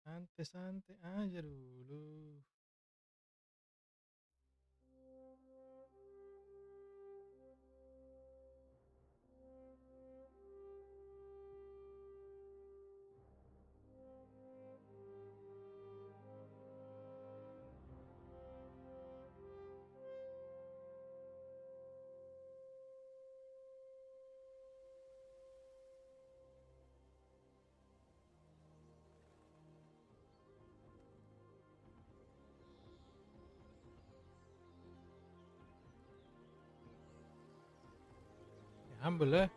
Santai-santai aja dulu. Ya, ambil lah.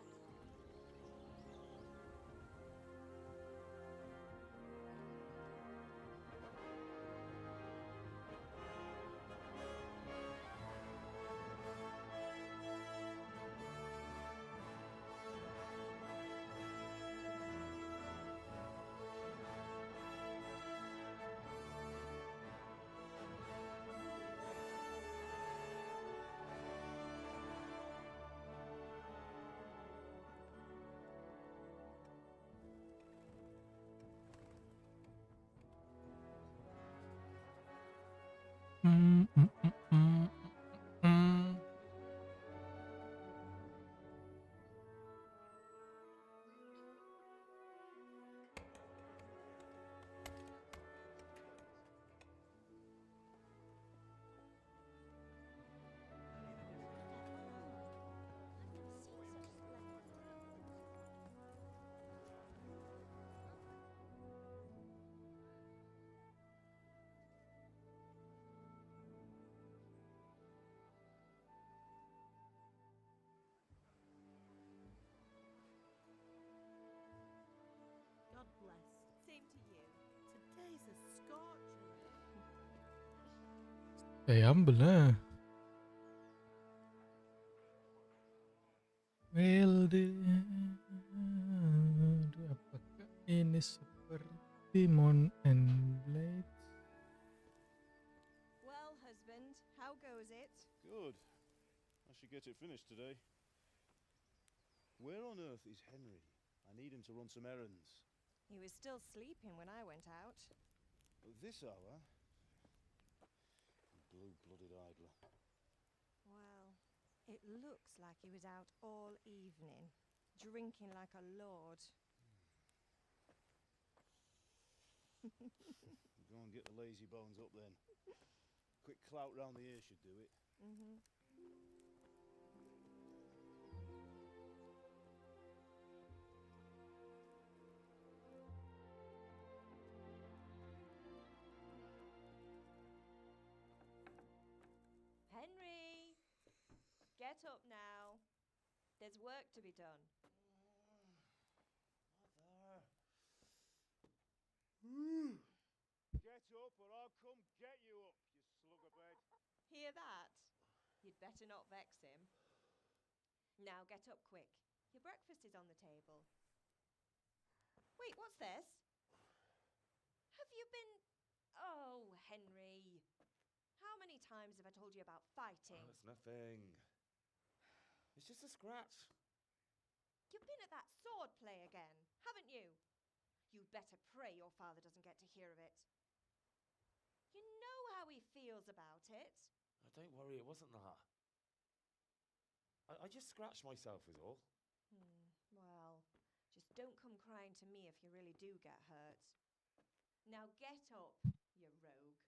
God bless. Same to you. Today's a scorcher. Ya, ambil lah. Apakah ini seperti Mon and Blade? Well, husband, how goes it? Good. I should get it finished today. Where on earth is Henry? I need him to run some errands. He was still sleeping when I went out. At this hour? Blue-blooded idler. Well, it looks like he was out all evening, drinking like a lord. Go and get the lazy bones up then. Quick clout round the ear should do it. Henry! Get up now. There's work to be done. Mother! Get up or I'll come get you up, you slugabed. Hear that? You'd better not vex him. Now get up quick. Your breakfast is on the table. Wait, what's this? Have you been... Oh, Henry. How many times have I told you about fighting? Oh, it's nothing. It's just a scratch. You've been at that sword play again, haven't you? You'd better pray your father doesn't get to hear of it. You know how he feels about it. Oh, don't worry, it wasn't that. I just scratched myself is all. Well, just don't come crying to me if you really do get hurt. Now get up, you rogue.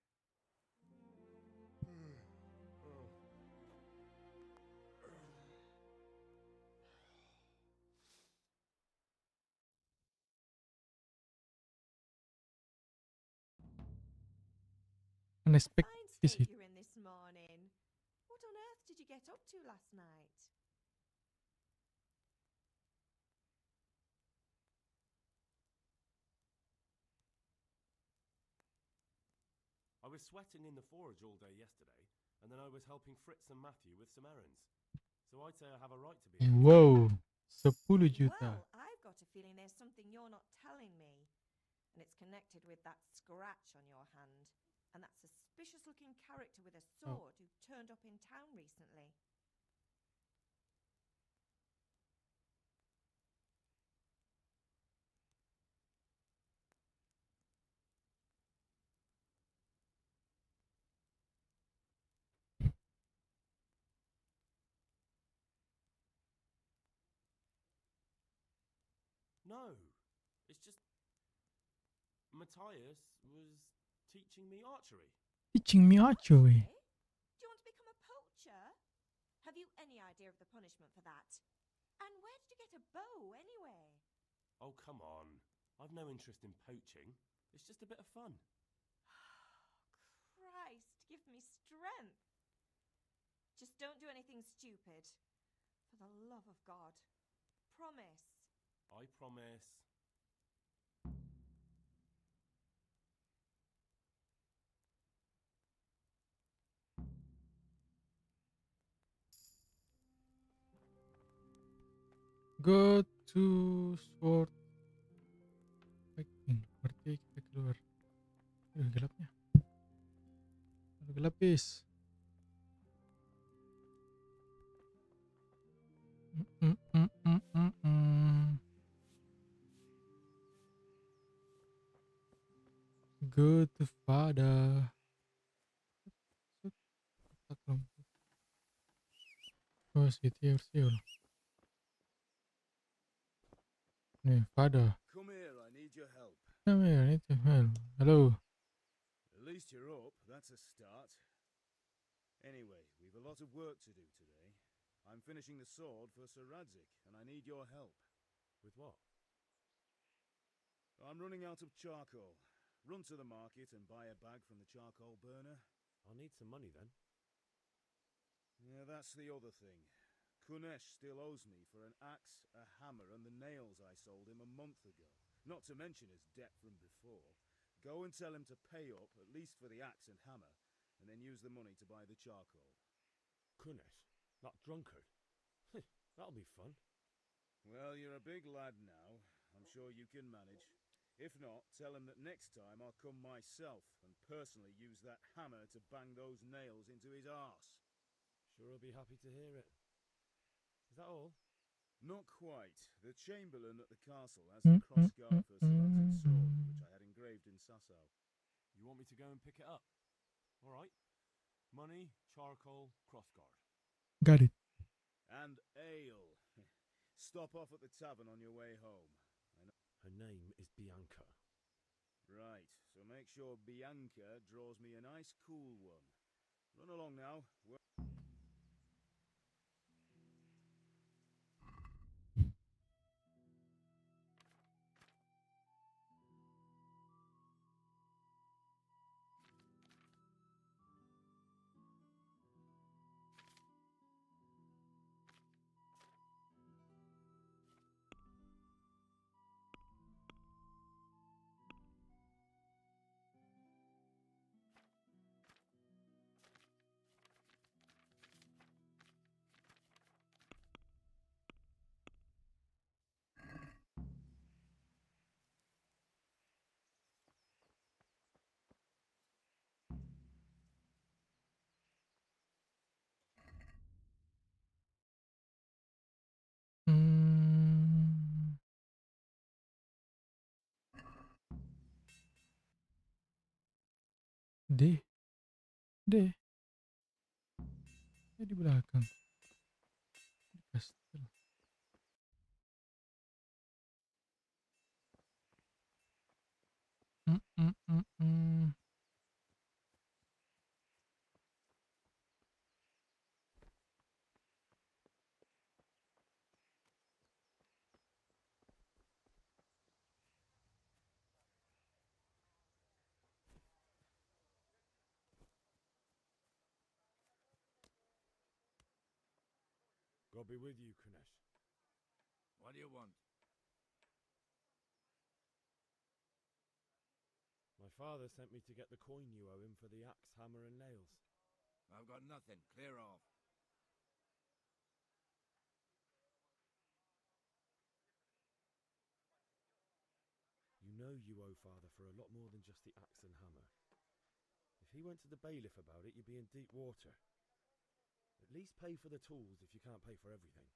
Unexpected Fine visit. state you're in this morning. What on earth did you get up to last night? I was sweating in the forge all day yesterday, and then I was helping Fritz and Matthew with some errands. So I'd say I have a right to be... Wow, 10 juta. Well, I've got a feeling there's something you're not telling me. And it's connected with that scratch on your hand. And that's suspicious-looking character with a Oh. sword who turned up in town recently. No, it's just Matthias was teaching me archery. Teaching me archery. Archery? Do you want to become a poacher? Have you any idea of the punishment for that? And where did you get a bow, anyway? Oh, come on. I've no interest in poaching. It's just a bit of fun. Christ, give me strength. Just don't do anything stupid. For the love of God. Promise. I promise. Go to sword fighting. Berarti kita keluar. Gelapnya. Gelap guys. Go to father. Oh, situ ya. Nih, father. Come here, I need your help. Come here, I need to help. Hello. At least you're up, that's a start. Anyway, we've a lot of work to do today. I'm finishing the sword for Sir Radzik, and I need your help. With what? I'm running out of charcoal. Run to the market and buy a bag from the charcoal burner. I'll need some money then. Yeah, that's the other thing. Kunesh still owes me for an axe, a hammer, and the nails I sold him a month ago. Not to mention his debt from before. Go and tell him to pay up, at least for the axe and hammer, and then use the money to buy the charcoal. Kunesh? That drunkard? That'll be fun. Well, you're a big lad now. I'm sure you can manage. If not, tell him that next time I'll come myself and personally use that hammer to bang those nails into his arse. Sure he'll be happy to hear it. Is that all? Not quite. The chamberlain at the castle has the crossguard for Sir Radzig's sword, which I had engraved in Sasau. You want me to go and pick it up? All right. Money, charcoal, crossguard. Got it. And ale. Stop off at the tavern on your way home. Her name is Bianca. Right, so make sure Bianca draws me a nice cool one. Run along now. D. D. Di belakang. Di kastil. God be with you, Kunesh. What do you want? My father sent me to get the coin you owe him for the axe, hammer, and nails. I've got nothing. Clear off. You know you owe father for a lot more than just the axe and hammer. If If he went to the bailiff about it, you'd be in deep water. At least pay for the tools if you can't pay for everything.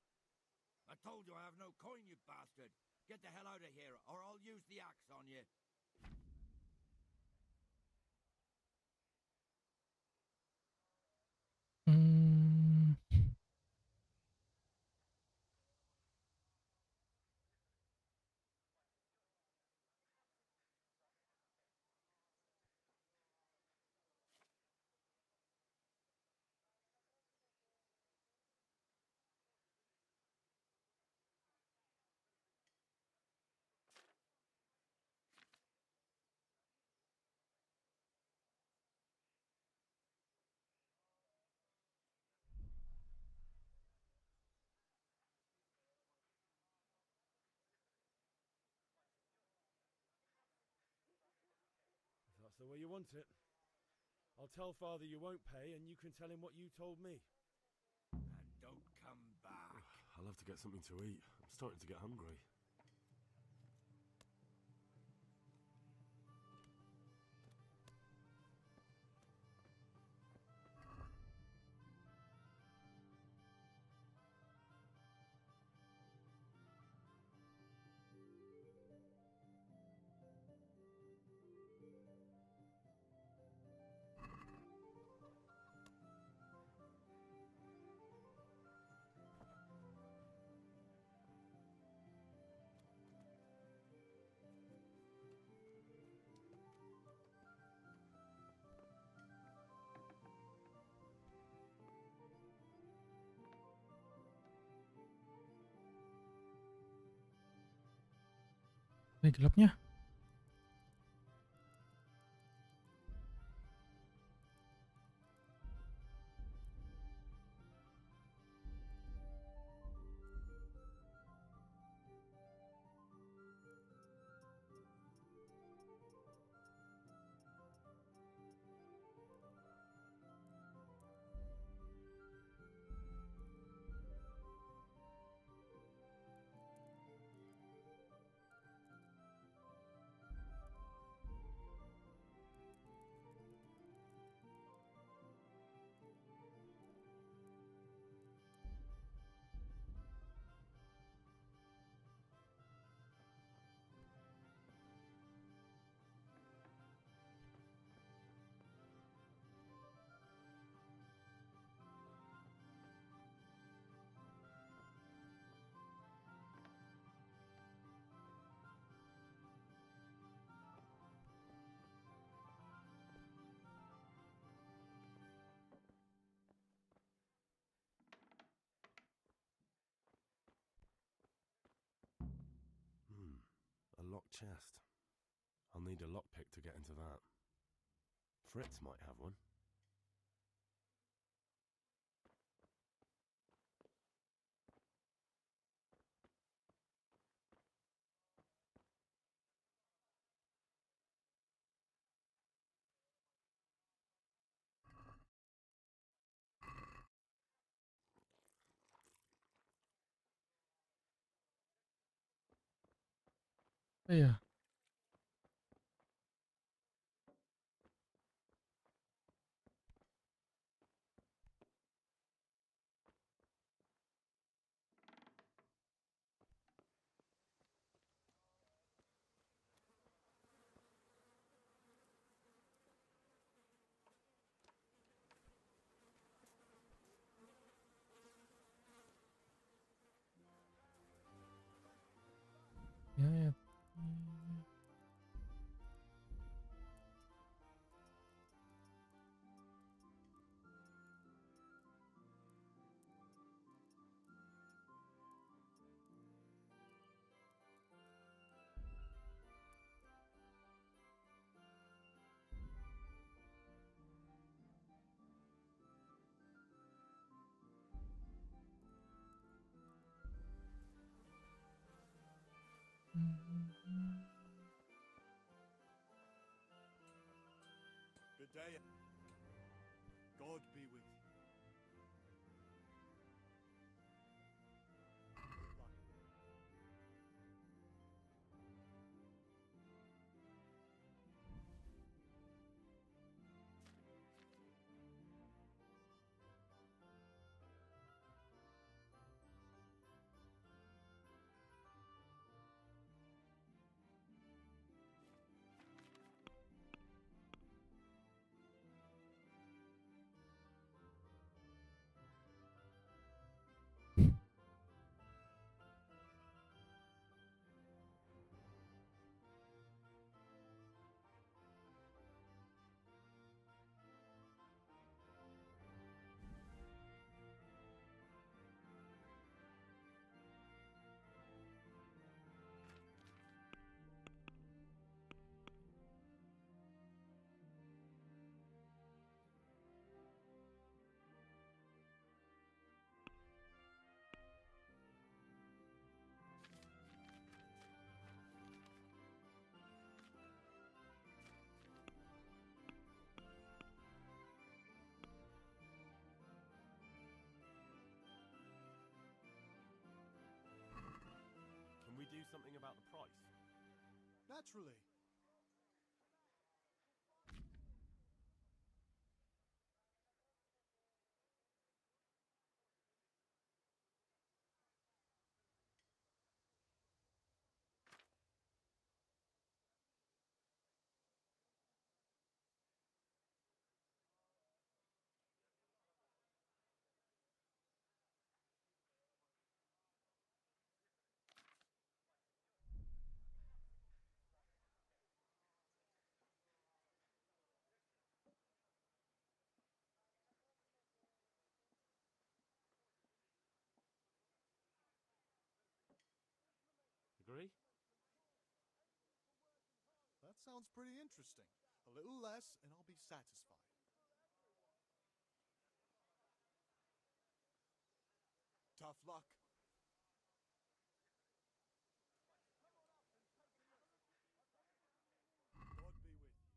I told you I have no coin, you bastard. Get the hell out of here, or I'll use the axe on you. Hmm. If that's the way you want it. I'll tell Father you won't pay, and you can tell him what you told me. And don't come back. I'll have to get something to eat. I'm starting to get hungry. Ini gelapnya. A locked chest. I'll need a lockpick to get into that. Fritz might have one. Iya. Ya, ya. Good day. God be with you. you something about the price? Naturally. Agree? That sounds pretty interesting. A little less, and I'll be satisfied. Tough luck. God be with you.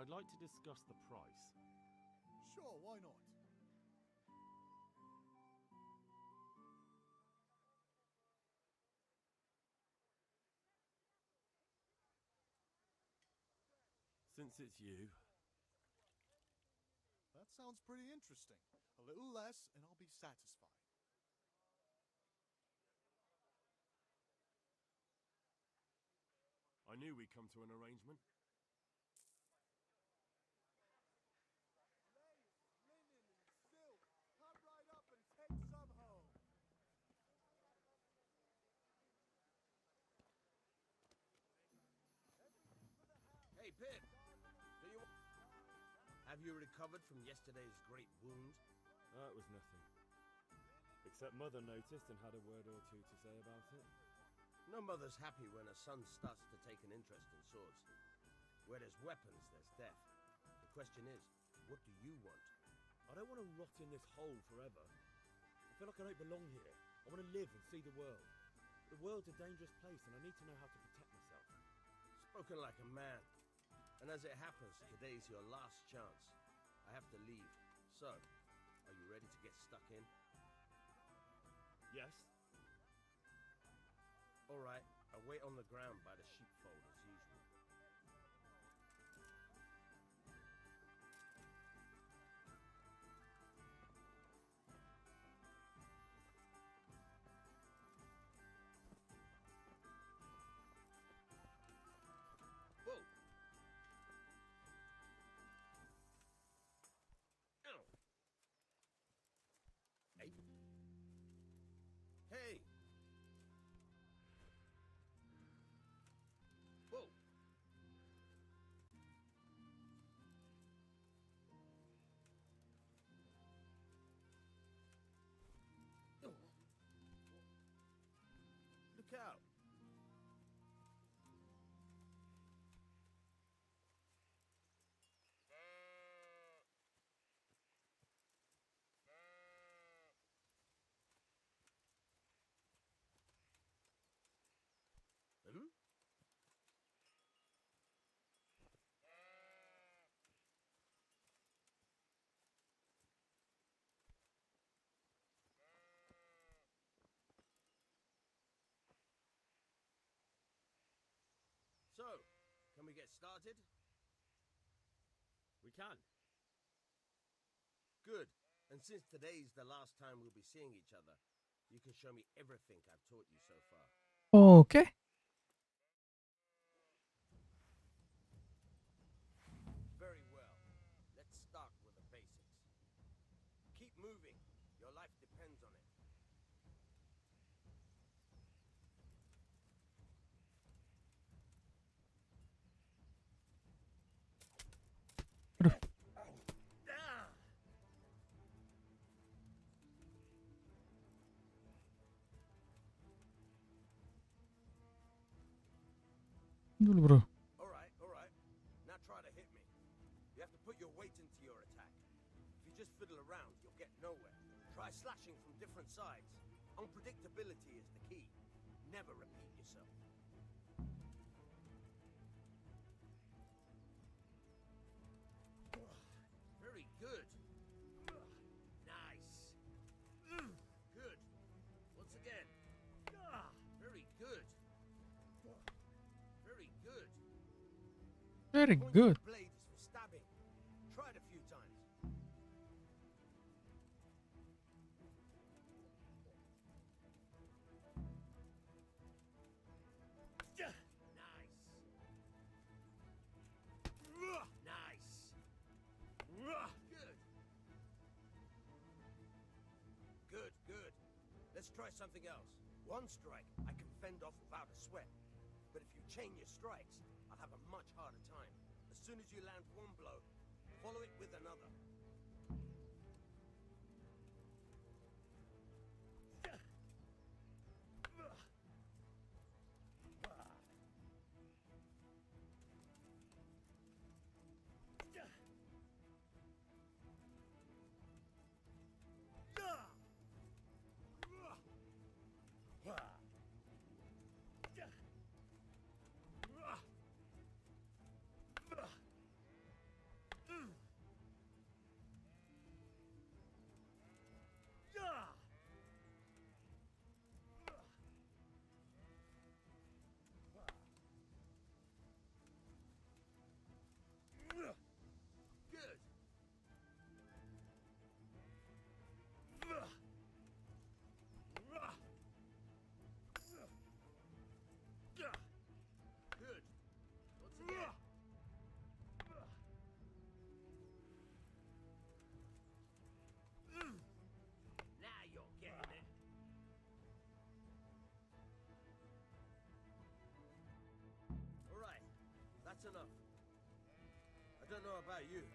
I'd like to discuss the price. Sure, why not? Since it's you, That sounds pretty interesting. A little less, and I'll be satisfied. I knew we'd come to an arrangement. Lace, linen, and silk. Hop right up and take some home. Hey, Pip! Do you... Have you recovered from yesterday's great wound? That was nothing. Except Mother noticed and had a word or two to say about it. No mother's happy when her son starts to take an interest in swords. Where there's weapons, there's death. The question is, what do you want? I don't want to rot in this hole forever. I feel like I don't belong here. I want to live and see the world. The world's a dangerous place and I need to know how to protect myself. Spoken like a man. And as it happens, today's your last chance. I have to leave. So, are you ready to get stuck in? Yes? Alright, I'll wait on the ground by the sheepfold as usual. Whoa! Ow! Hey! Hey! Whoa! Oh. Look out! Hmm? So, can we get started? We can. Good. And since today's the last time we'll be seeing each other, you can show me everything I've taught you so far. Oke. Very well. Let's start with the basics. Keep moving. Your life depends on it. Aduh. Ah! Dulu bro. Alright, alright. Now try to hit me. You have to put your weight into your attack. If you just fiddle around, you'll get nowhere. Try slashing from different sides. Unpredictability is the key. Never repeat yourself. Very good. Nice. Good. Once again. Very good. Very good. Very Point of good. the blade is for stabbing. Try it a few times. Nice. Nice. Good. Good, good. Let's try something else. One strike I can fend off without a sweat. But if you chain your strikes, I'll have a much harder time. As soon as you land one blow, follow it with another. Good. Good. Once again. Now you're getting it. All right, that's enough. I don't know about you,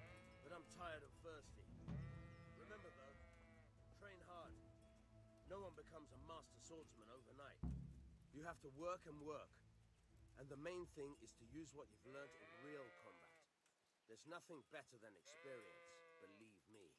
but I'm tired and thirsty. Remember though, train hard. No one becomes a master swordsman overnight. You have to work and work. And the main thing is to use what you've learned in real combat. There's nothing better than experience, believe me.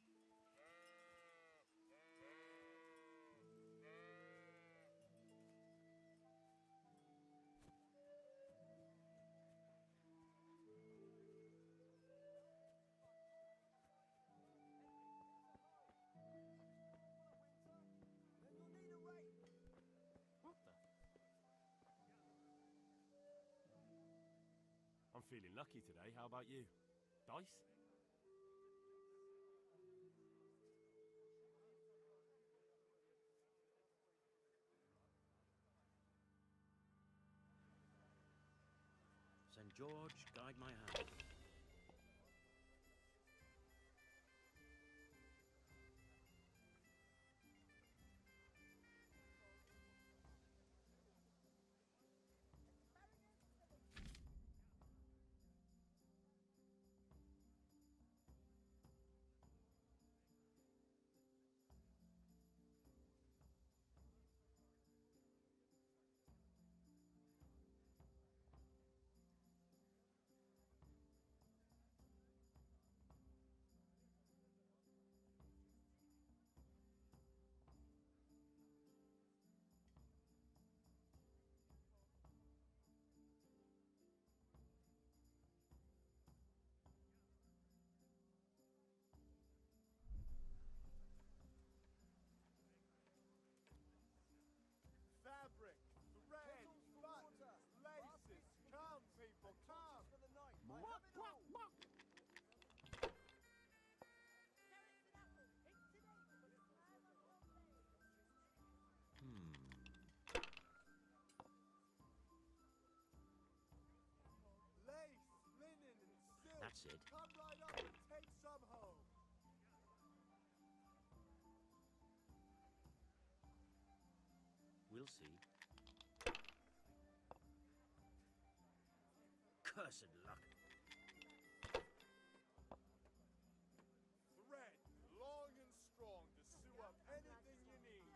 What the? I'm feeling lucky today. How about you? Dice? St. George, guide my hand. Fabric, thread, buttons, laces. Come, people, come. Lace, linen, and silk. That's it. Come right up and take some home. We'll see. Cursed luck. Thread, long and strong to sew up anything you need.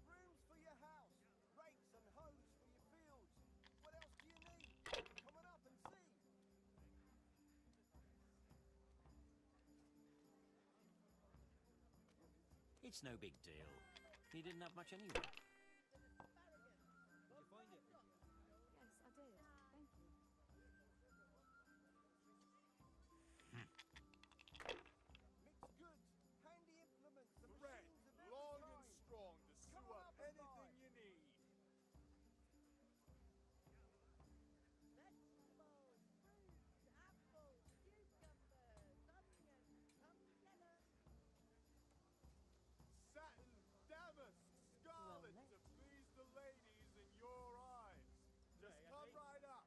Brooms for your house, rakes and hoes for your fields. What else do you need? Come on It's no big deal. He didn't have much anyway. Did you find it, Lydia? Yes, I did. Thank you. Mixed goods, handy implements, and Thread, machines of every long kind. and strong to Come sew on up up and anything buy. you need. Vegetables, fruit, apples, cucumbers, onions, come together. Satin, damask, scarlet Well to please the ladies in your eyes. Just come right up.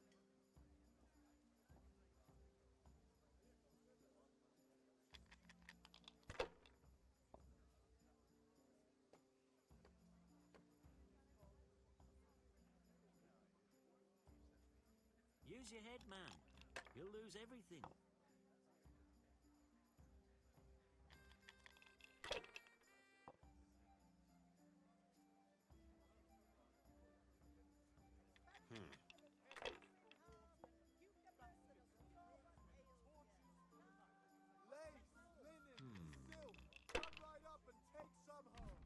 Use your head, man. You'll lose everything. Lace, linen, silk. Come right up and take some home.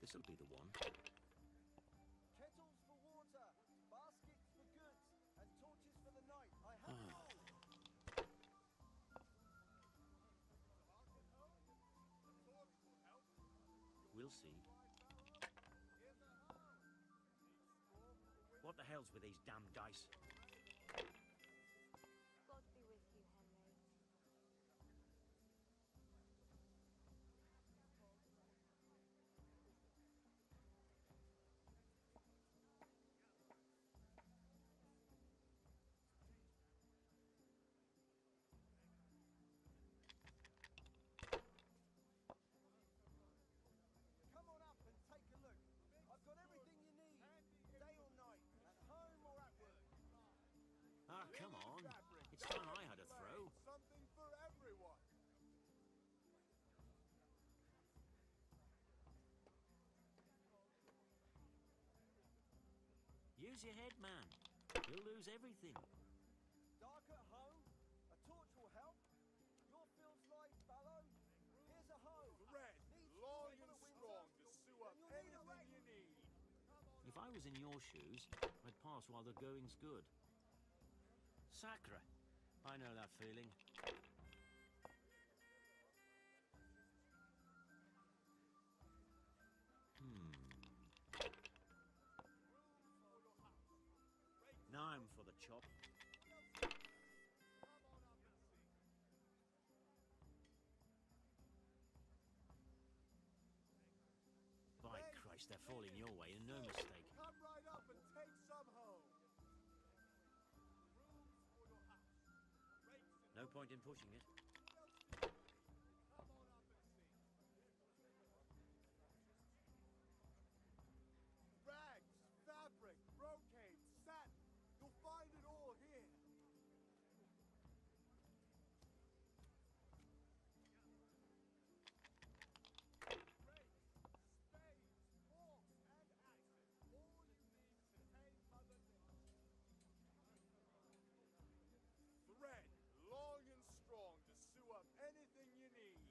This'll be the one. Kettles for water, baskets for goods, and torches for the night. I have it all. We'll see. What the hell's with these damn dice? God be with you, Henry. Come on up and take a look. I've got everything you need, day or night, at home or at work. Ah, come Linen on. fabric, It's time I damask had a blade, throw. Something for everyone. Use your head, man. You'll lose everything. Dark at home? A torch will help. Your field's light, Ballow. Here's a hoe. Thread, Needs long fuel and for the strong winter. to sew up Then you'll need a anything rake. you need. If I was in your shoes, I'd pass while the going's good. Sacre. I know that feeling. Now I'm for the chop. By Christ, they're falling your way and no mistake. Come right up and take some home. No point in pushing it. Rags, fabric, brocade, satin. You'll find it all here. Rakes, spades, forks, and axes. All you need to tame Mother Nature. Thread, long and strong to sew up anything you need.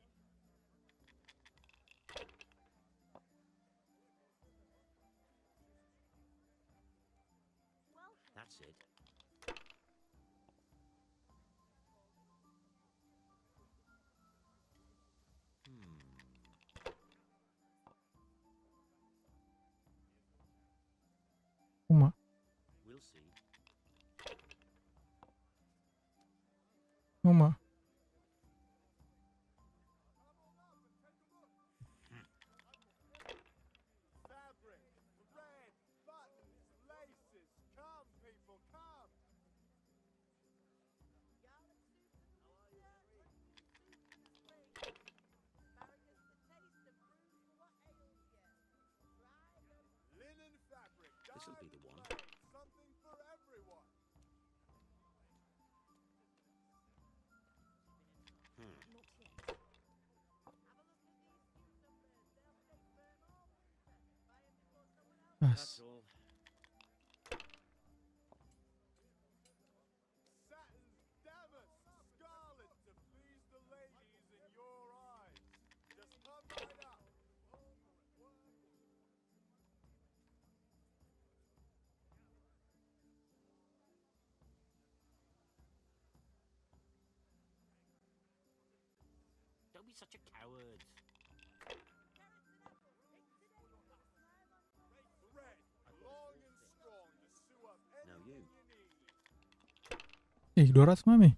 Welcome. That's it. Uma. We'll see. Uma. Fabric, thread, That's Pas. all. Satin damask scarlet to please the ladies in your eyes. Just come right up. Don't be such a coward. Thread, long and strong to sew up Now anything you. you need. 200 mami.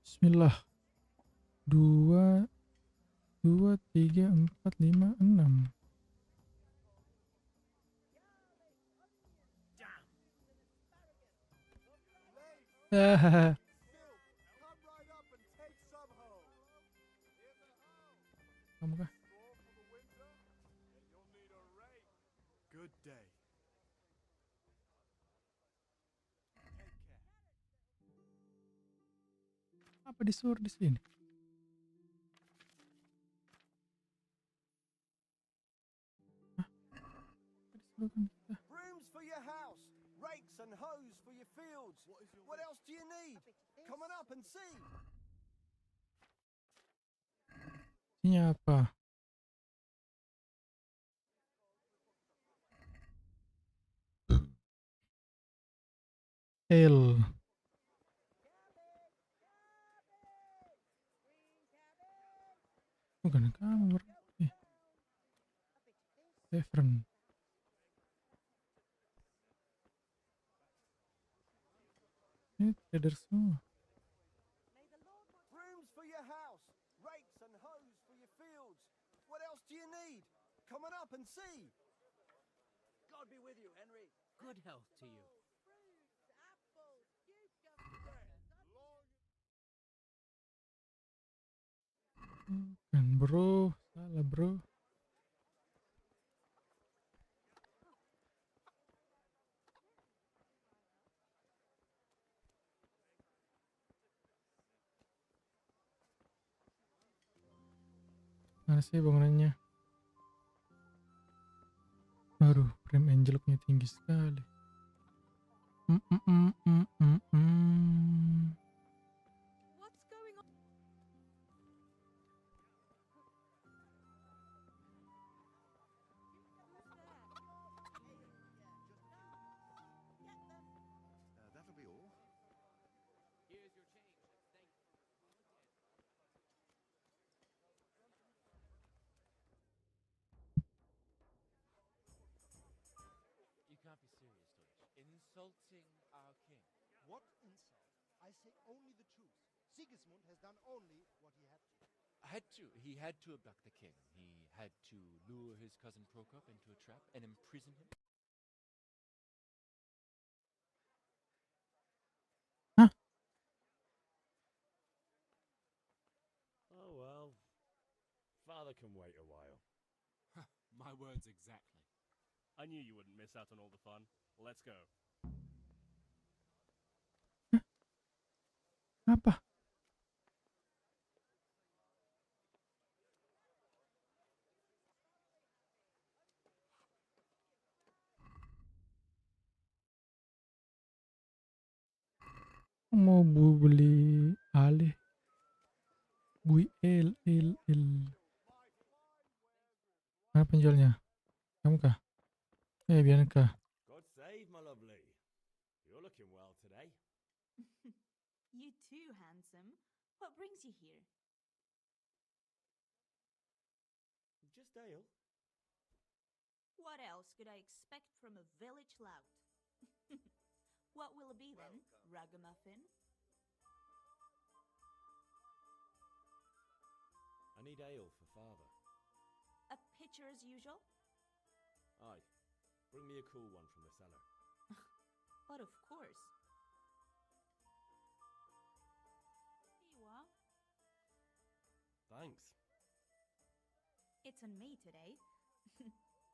Bismillah. 2 2 3 4 5 6. Hahaha. Silk, come right up and take some home. Kamu kah? Store for the winter, then you'll need a rake. Good day. Take care. Apa disuruh di sini? Hah? Apa disuruh kan kita? Brooms for your house, rakes and hoes for your fields. What else do you need? Come on up and see. Ini apa? L. Bukan kamu berarti. Different. Ini trader semua. Brooms for your house, rakes and hoes for your fields. What else do you need? Come on up and see. God be with you, Henry. Good health to you. Bukan bro, salah bro. Mana sih bangunannya? Aduh, frame angelnya tinggi sekali. What's going on? That'll be all. Here's your change. Thank you. You can't be serious, Deutsch. Insulting our king. What insult? I say only the truth. Sigismund has done only what he had to. He had to abduct the king. He had to lure his cousin Prokop into a trap and imprison him. Oh well. Father can wait a while. My words exactly. I knew you wouldn't miss out on all the fun. Let's go. Apa? Mau beli alih. Bui L. Mana penjualnya? Kamu kah? Bianca. God save, my lovely. You're looking well today. You too, handsome. What brings you here? Just ale. What else could I expect from a village lout? What will it be then, ragamuffin? I need ale for father. A pitcher as usual? Aye. Bring me a cool one from the cellar. But of course. Here you are. Thanks. It's on me today.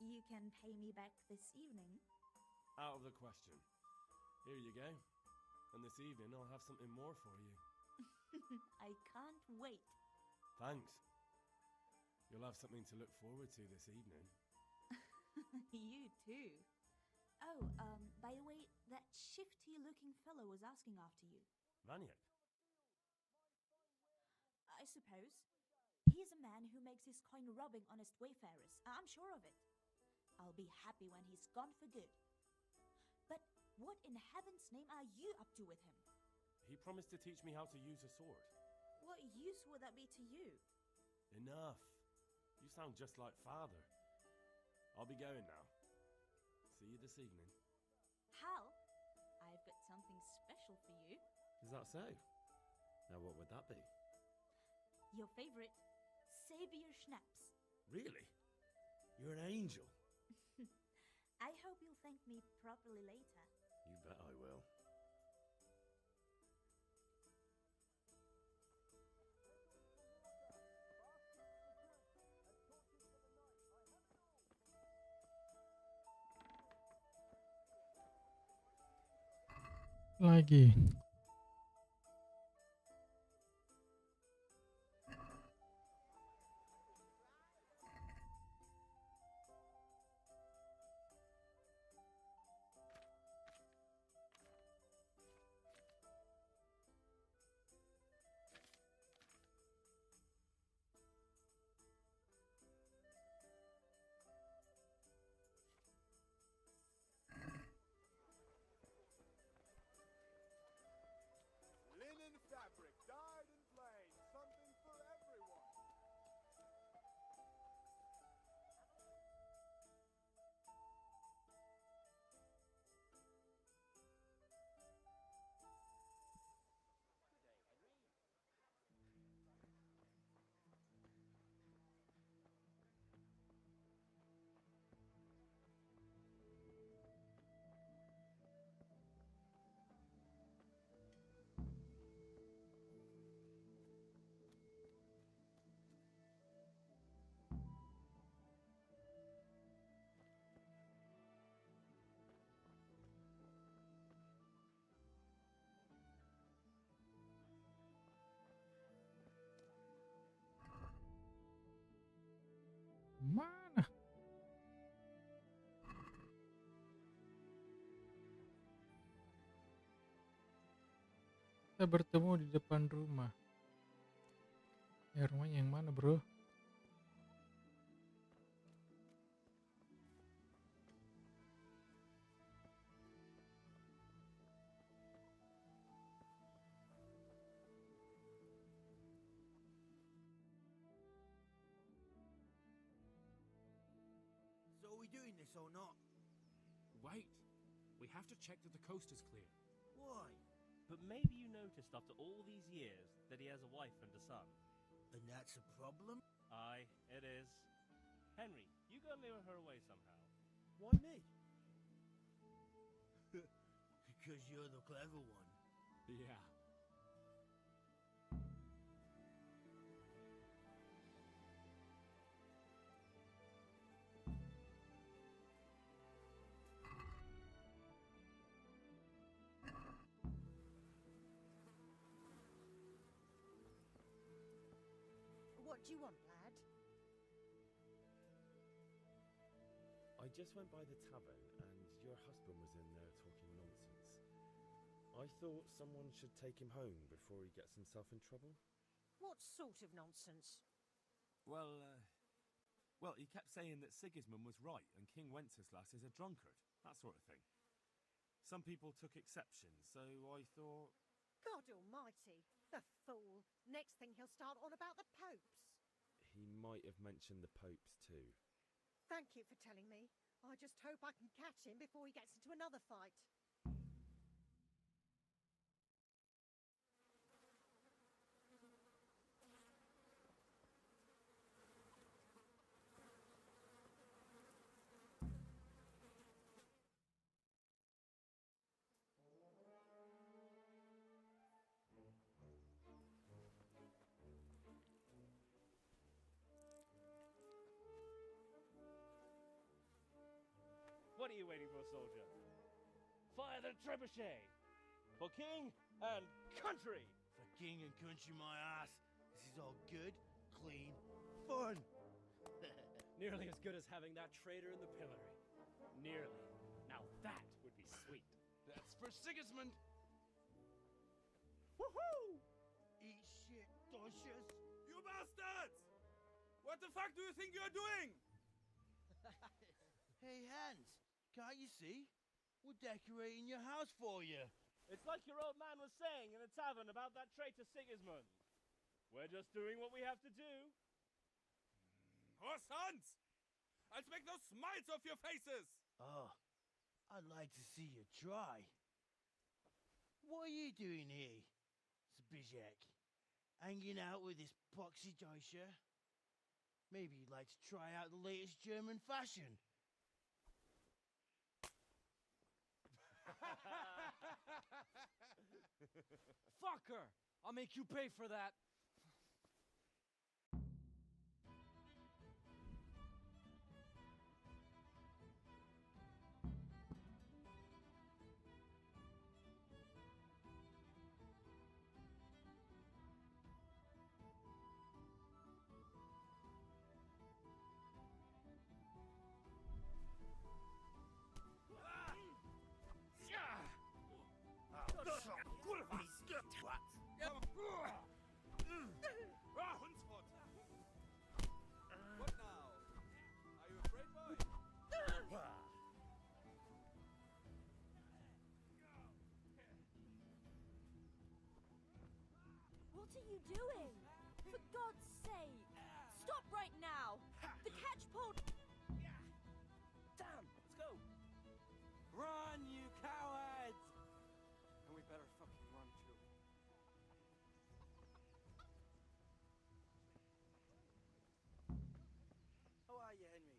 You can pay me back this evening. Out of the question. Here you go. And this evening I'll have something more for you. I can't wait. Thanks. You'll have something to look forward to this evening. You too. Oh, by the way, that shifty-looking fellow was asking after you. Vaniak? I suppose. He's a man who makes his coin robbing honest wayfarers. I'm sure of it. I'll be happy when he's gone for good. But what in heaven's name are you up to with him? He promised to teach me how to use a sword. What use would that be to you? Enough. You sound just like father. I'll be going now. See you this evening. Hal, I've got something special for you. Is that so? Now what would that be? Your favorite, Savior Schnapps. Really? You're an angel. I hope you'll thank me properly later. You bet I will. Lagi. Linen fabric, dyed and plain, something for everyone. Mana? Kita bertemu di depan rumah. Ya, rumahnya yang mana, bro? So are we doing this or not? Wait. We have to check that the coast is clear. Why? But maybe you noticed after all these years that he has a wife and a son. And that's a problem? Aye, it is. Henry, you go and lure her away somehow. Why me? Because you're the clever one. Yeah. What do you want, lad? I just went by the tavern and your husband was in there talking nonsense. I thought someone should take him home before he gets himself in trouble. What sort of nonsense? Well, he kept saying that Sigismund was right and King Wenceslas is a drunkard, that sort of thing. Some people took exception, so I thought... God almighty, the fool. Next thing he'll start on about the popes. He might have mentioned the popes too. Thank you for telling me. I just hope I can catch him before he gets into another fight. What are you waiting for, soldier? Fire the trebuchet! For king and country! For king and country, my ass. This is all good, clean fun. Nearly as good as having that traitor in the pillory. Nearly. Now that would be sweet. That's for Sigismund! Woohoo! Eat shit, doshes! You bastards! What the fuck do you think you're doing? Hey, Hans, can't you see? We're decorating your house for you. It's like your old man was saying in the tavern about that traitor Sigismund. We're just doing what we have to do. Horse sons! I'll make those smiles off your faces! Oh, I'd like to see you try. What are you doing here, Zbigniew? Hanging out with this poxy Deutscher? Maybe you'd like to try out the latest German fashion. Fucker! I'll make you pay for that. Hundsford! What now? Are you afraid, boy? What are you doing? For God's sake! Stop right now! The catch pulled. Damn! Let's go! Run, you cowards! And we better fucking run too. How are you, Henry?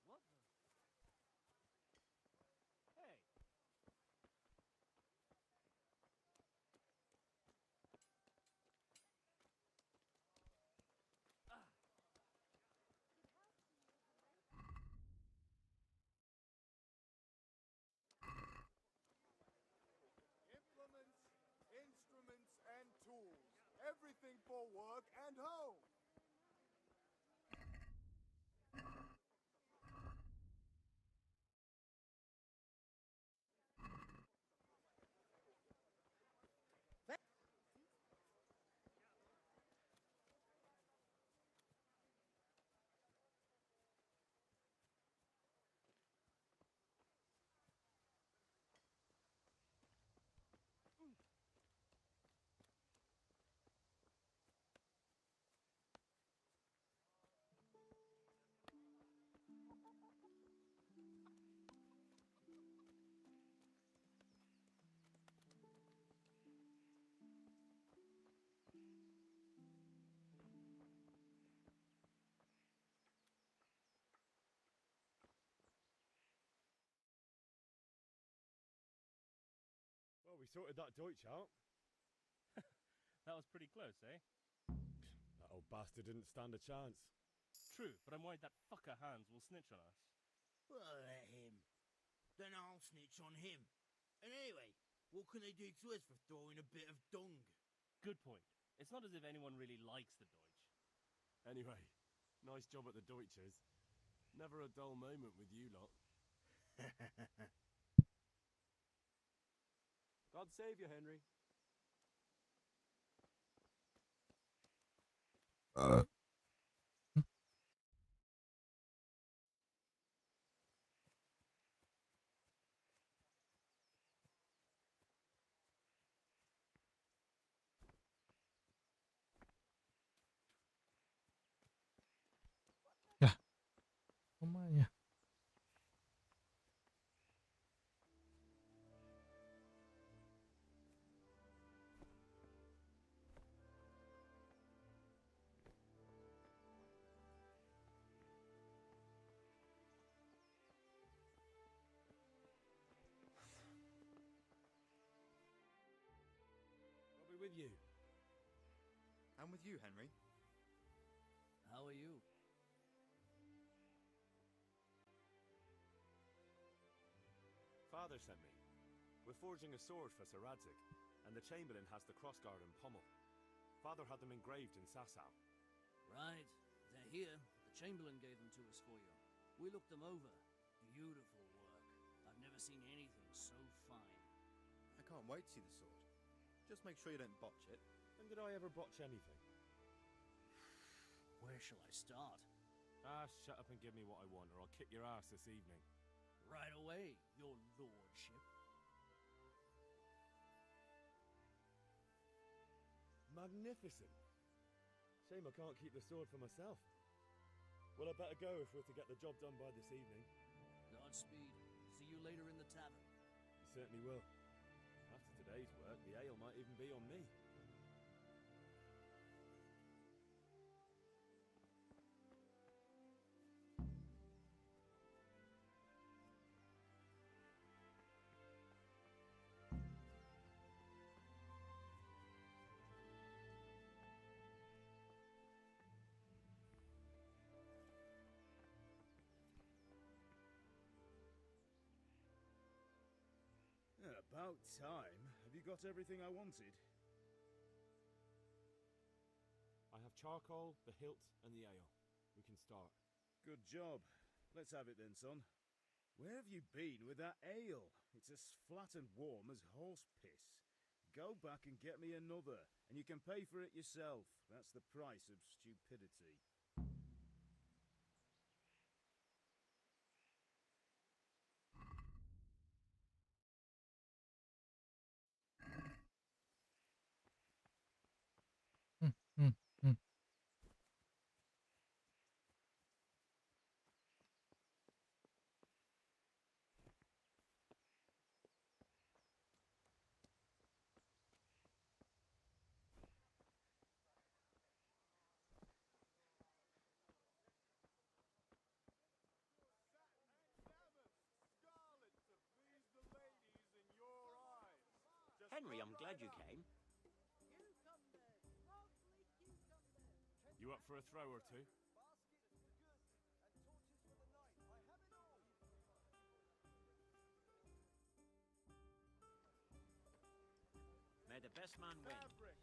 What the? Hey! Implements, instruments, and tools. Everything for work and home. Well, we sorted that Deutsch out. That was pretty close, eh? That old bastard didn't stand a chance. True, but I'm worried that fucker Hans will snitch on us. Well, let him. Then I'll snitch on him. And anyway, what can they do to us for throwing a bit of dung? Good point. It's not as if anyone really likes the Deutsch. Anyway, nice job at the Deutschers. Never a dull moment with you lot. God save you, Henry. semuanya. I'll be with you. I'm with you, Henry. How are you? Father sent me. We're forging a sword for Sir Radzig, and the Chamberlain has the crossguard and pommel. Father had them engraved in Sasau. Right. They're here. The Chamberlain gave them to us for you. We looked them over. Beautiful work. I've never seen anything so fine. I can't wait to see the sword. Just make sure you don't botch it. When did I ever botch anything? Where shall I start? Ah, shut up and give me what I want, or I'll kick your ass this evening. Right away, your lordship. Magnificent. Shame I can't keep the sword for myself. Well, I better go if we're to get the job done by this evening. Godspeed. See you later in the tavern. You certainly will. After today's work, the ale might even be on me. About time. Have you got everything I wanted? I have charcoal, the hilt, and the ale. We can start. Good job. Let's have it then, son. Where have you been with that ale? It's as flat and warm as horse piss. Go back and get me another, and you can pay for it yourself. That's the price of stupidity. Hmm, hmm, hmm. Henry, I'm glad you came. You up for a throw or two? May the best man win. Fabric,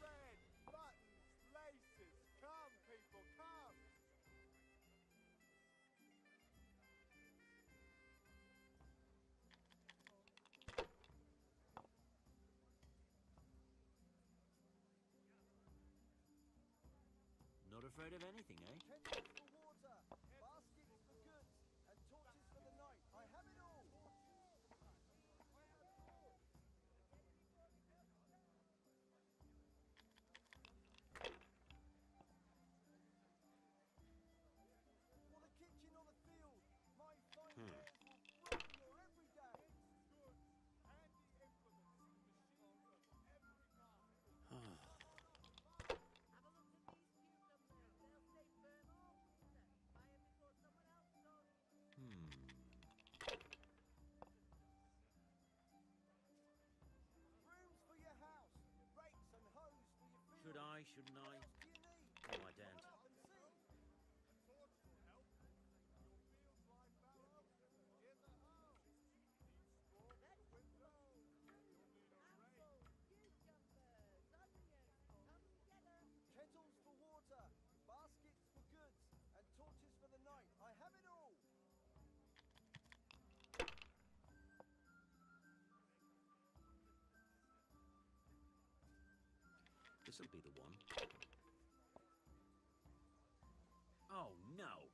thread, buttons, laces. Come, people, come. Not afraid of anything, eh? Kettles for water, baskets for goods, and torches for the night. I have it all. For the kitchen or the field, my fine wares will brighten your every day. Goods, handy implements, machines for every kind. Brooms for your house, rakes and hoes for your field. Should I, shouldn't I? What else do you need? No, I don't. Come out and see. A torch will help. Your fields lie fallow in the hoe. Need straw for the winter. You'll need a rake. Kettles for water, baskets for goods, and torches for the night. I have it all. This'll be the one. Oh, no!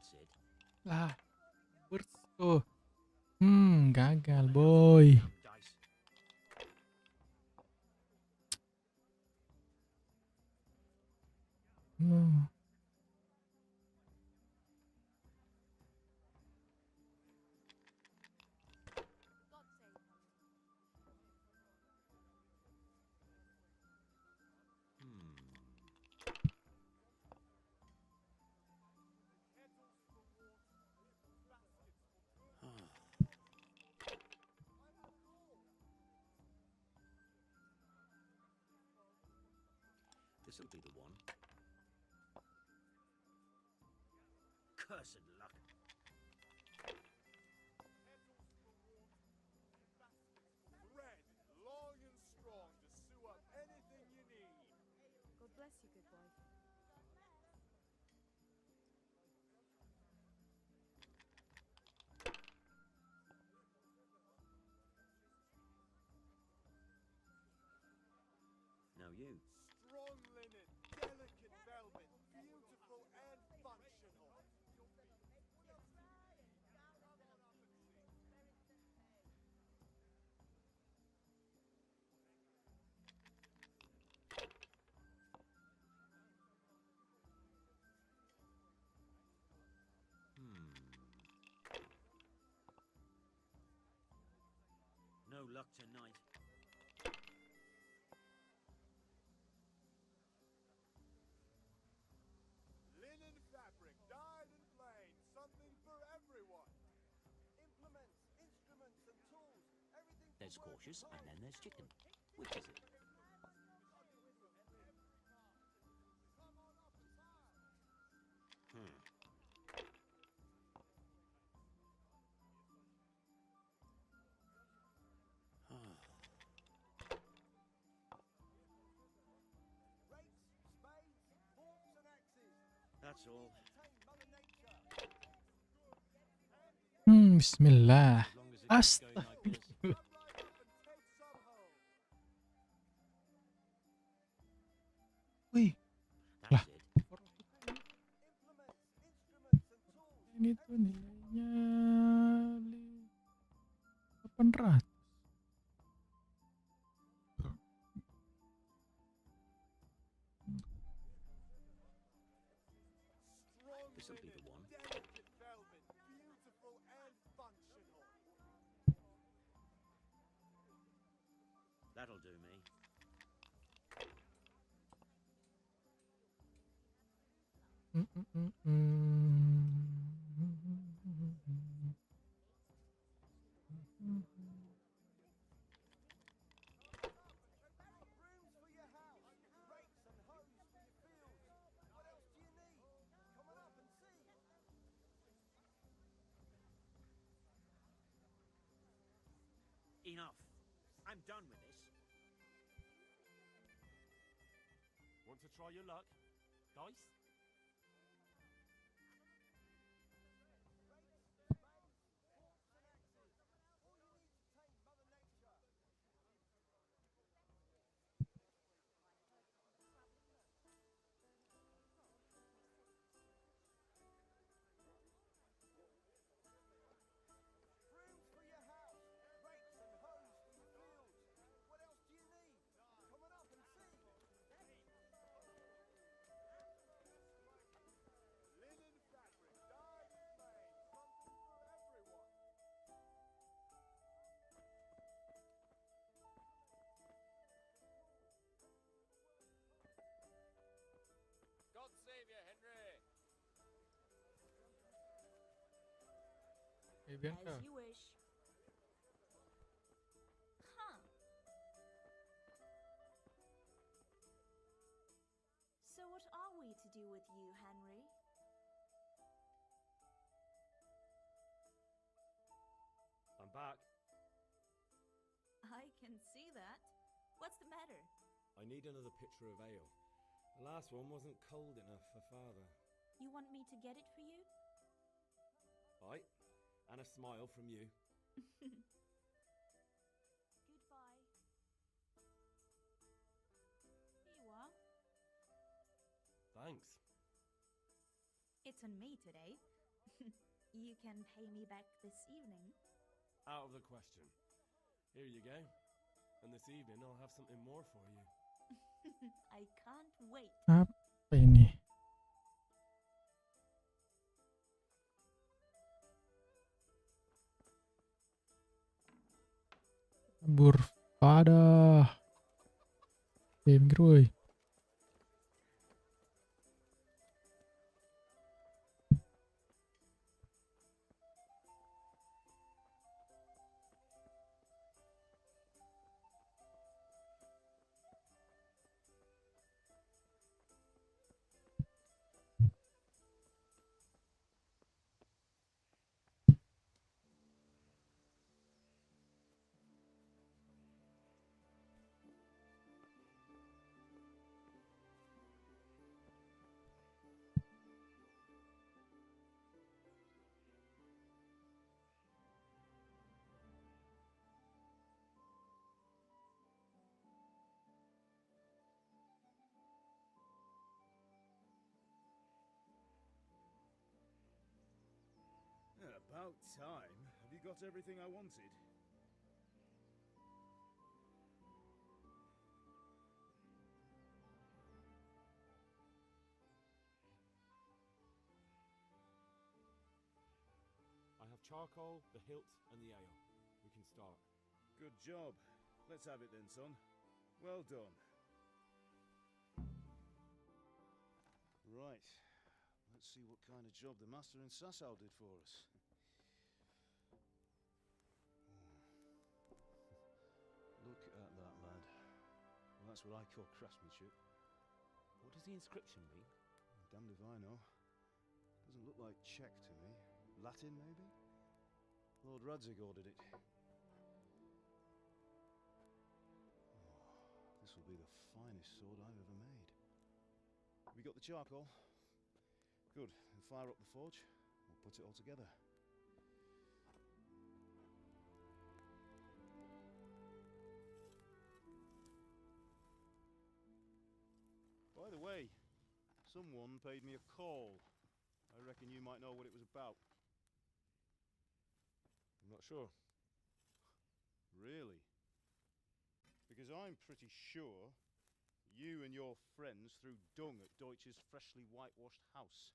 That's it. Lah, oh. Gagal, boy. Dice. No. This'll be the one. Cursed luck. Thread long and strong to sew up anything you need. God bless you, good wife. Now you. Strong linen, delicate velvet, beautiful and functional. No luck tonight. Linen fabric, dyed and plain, something for everyone. Implements, instruments, and tools. Everything. There's cautious, and then there's chicken. Which is it? Rakes, spades, forks, and axes. That's all. Tame Mother Nature. Bismillah. As long as it keeps going like Astagfirullah. this. Come right up and take some home. Wih, That's it. Implements, instruments, and tools. ini tuh nilainya 800. Strong This'll be the linen, one. delicate velvet, beautiful and functional. That'll do me. Brooms for your house. Rakes and hoes for your fields. What else do you need? Come on up and see. Enough. I'm done with this. Want to try your luck? Dice? Brooms for your house. Rakes and hoes for your fields. What else do you need? Come on up and see. Linen fabric, dyed and plain, something for everyone. God save you, Henry. Hey, Bianca. As you wish. Huh. So what are we to do with you, Henry? I'm back. I can see that. What's the matter? I need another pitcher of ale. The last one wasn't cold enough for father. You want me to get it for you? Aye, and a smile from you. Goodbye. Here you are. Thanks. It's on me today. You can pay me back this evening. Out of the question. Here you go. And this evening I'll have something more for you. I can't wait. Apa ini? Berfadah. Minggir woi. About time. Have you got everything I wanted? I have charcoal, the hilt, and the ale. We can start. Good job. Let's have it then, son. Well done. Right. Let's see what kind of job the master in Sasau did for us. Look at that, lad. Well, that's what I call craftsmanship. What does the inscription mean? Damned if I know. Doesn't look like Czech to me. Latin, maybe? Lord Radzig ordered it. This will be the finest sword I've ever made. Have you got the charcoal? Good. Then fire up the forge. We'll put it all together. By the way, someone paid me a call. I reckon you might know what it was about. I'm not sure. Really? Because I'm pretty sure you and your friends threw dung at Deutsch's freshly whitewashed house.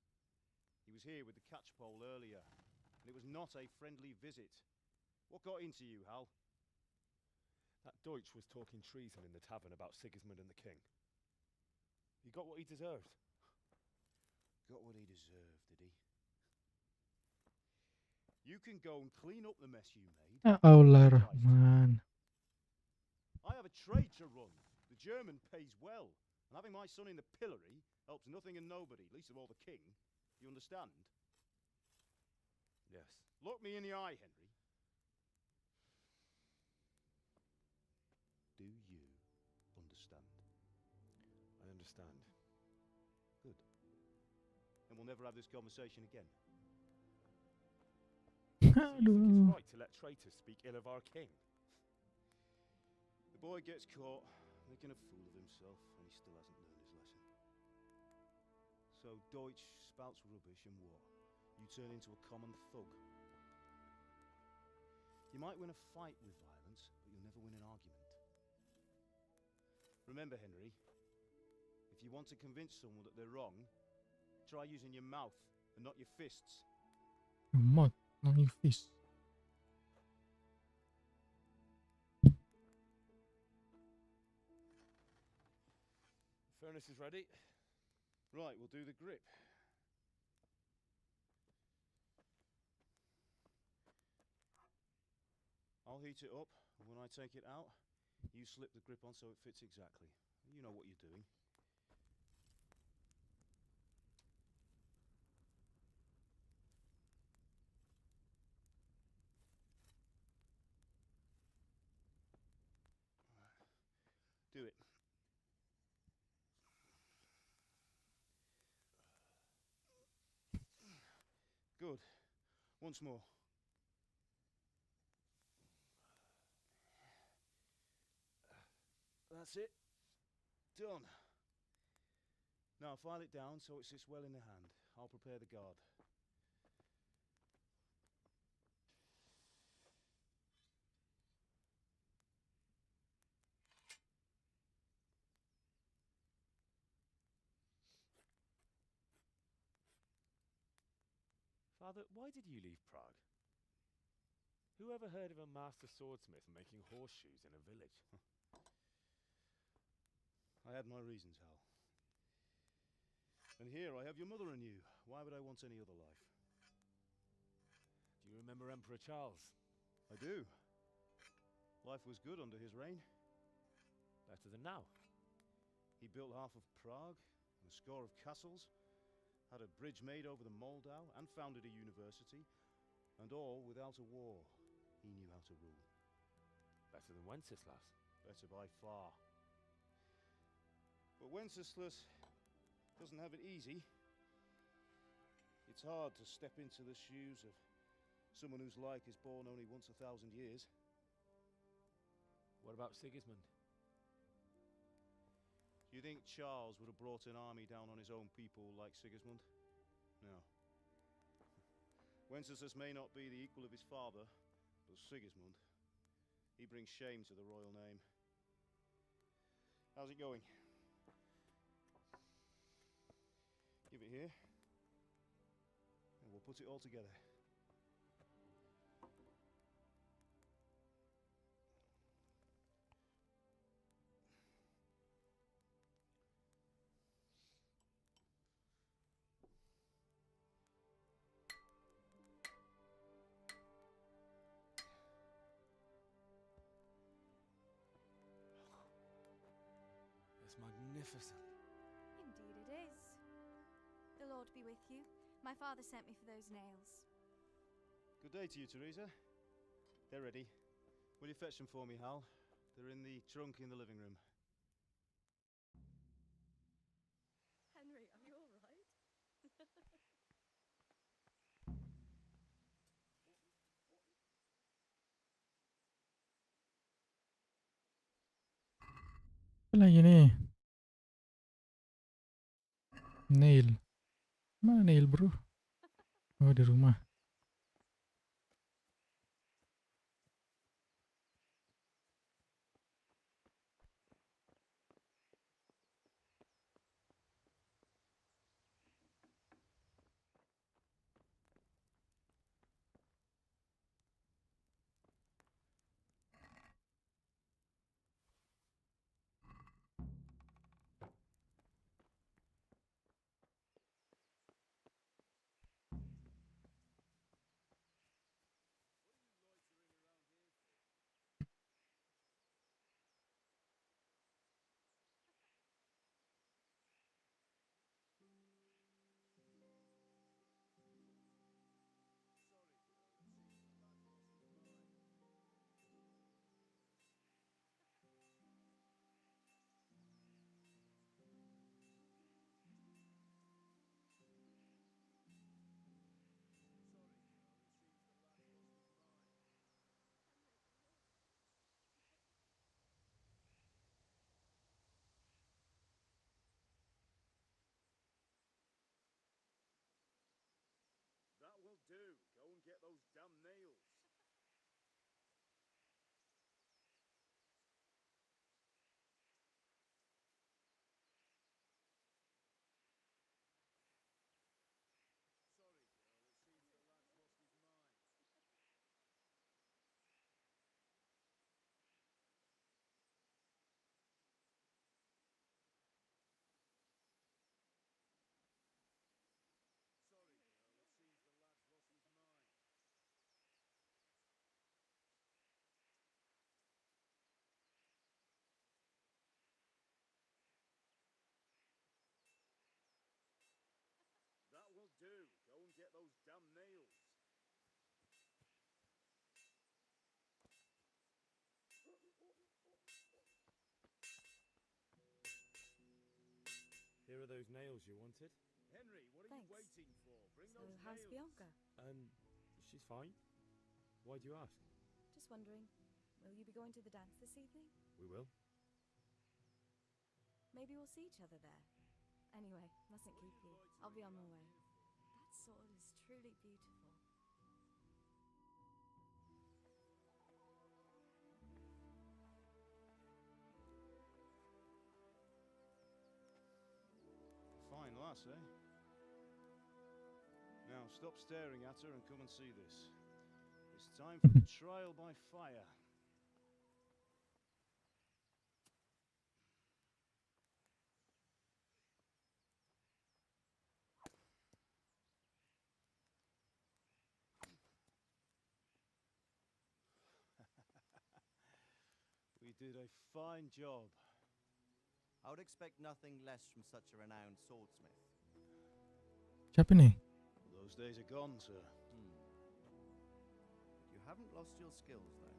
He was here with the catchpole earlier, and it was not a friendly visit. What got into you, Hal? That Deutsch was talking treason in the tavern about Sigismund and the king. He got what he deserved. Got what he deserved, did he? You can go and clean up the mess you made. Ya Allah Rahman. I have a trade to run. The German pays well. And having my son in the pillory helps nothing and nobody, least of all the king. You understand? Yes. Look me in the eye, Henry. Do you understand? I understand. Good. Then we'll never have this conversation again. So you think it's right to let traitors speak ill of our king? The boy gets caught, making a fool of himself, and he still hasn't learned his lesson. So Deutsch spouts rubbish, and what? You turn into a common thug. You might win a fight with violence, but you'll never win an argument. Remember, Henry, if you want to convince someone that they're wrong, try using your mouth and not your fists. Your mouth, not your fist. The furnace is ready. Right, we'll do the grip. I'll heat it up, and when I take it out, you slip the grip on so it fits exactly. You know what you're doing. Do it. Good. Once more. That's it. Done. Now file it down so it sits well in the hand. I'll prepare the guard. Father, why did you leave Prague? Who ever heard of a master swordsmith making horseshoes in a village? I had my reasons, Hal. And here I have your mother and you. Why would I want any other life? Do you remember Emperor Charles? I do. Life was good under his reign. Better than now. He built half of Prague, and a score of castles, had a bridge made over the Moldau, and founded a university, and all without a war. He knew how to rule. Better than Wenceslas. Better by far. But Wenceslas doesn't have it easy. It's hard to step into the shoes of someone whose like is born only once 1,000 years. What about Sigismund? Do you think Charles would have brought an army down on his own people like Sigismund? No. Wenceslas may not be the equal of his father, but Sigismund, he brings shame to the royal name. How's it going? Give it here, and we'll put it all together. It's magnificent. Indeed it is. The Lord be with you. My father sent me for those nails. Good day to you, Teresa. They're ready. Will you fetch them for me, Hal? They're in the trunk in the living room. Henry, are you all right? Apa lagi nih? Nail. Mana nail, bro? Oh, di rumah. That will do. Go and get those damn nails. That will do. Go and get those damn nails. Here are those nails you wanted. Henry, what are Thanks. you waiting for? Bring So, those how's nails. Bianca? She's fine. Why do you ask? Just wondering, will you be going to the dance this evening? We will. Maybe we'll see each other there. Anyway, mustn't keep you. I'll be on my way. That sword is truly beautiful. Fine lass, eh? Now, stop staring at her and come and see this. It's time for the trial by fire. We did a fine job. I would expect nothing less from such a renowned swordsmith. Siapa nih? Those days are gone, sir. You haven't lost your skills, though.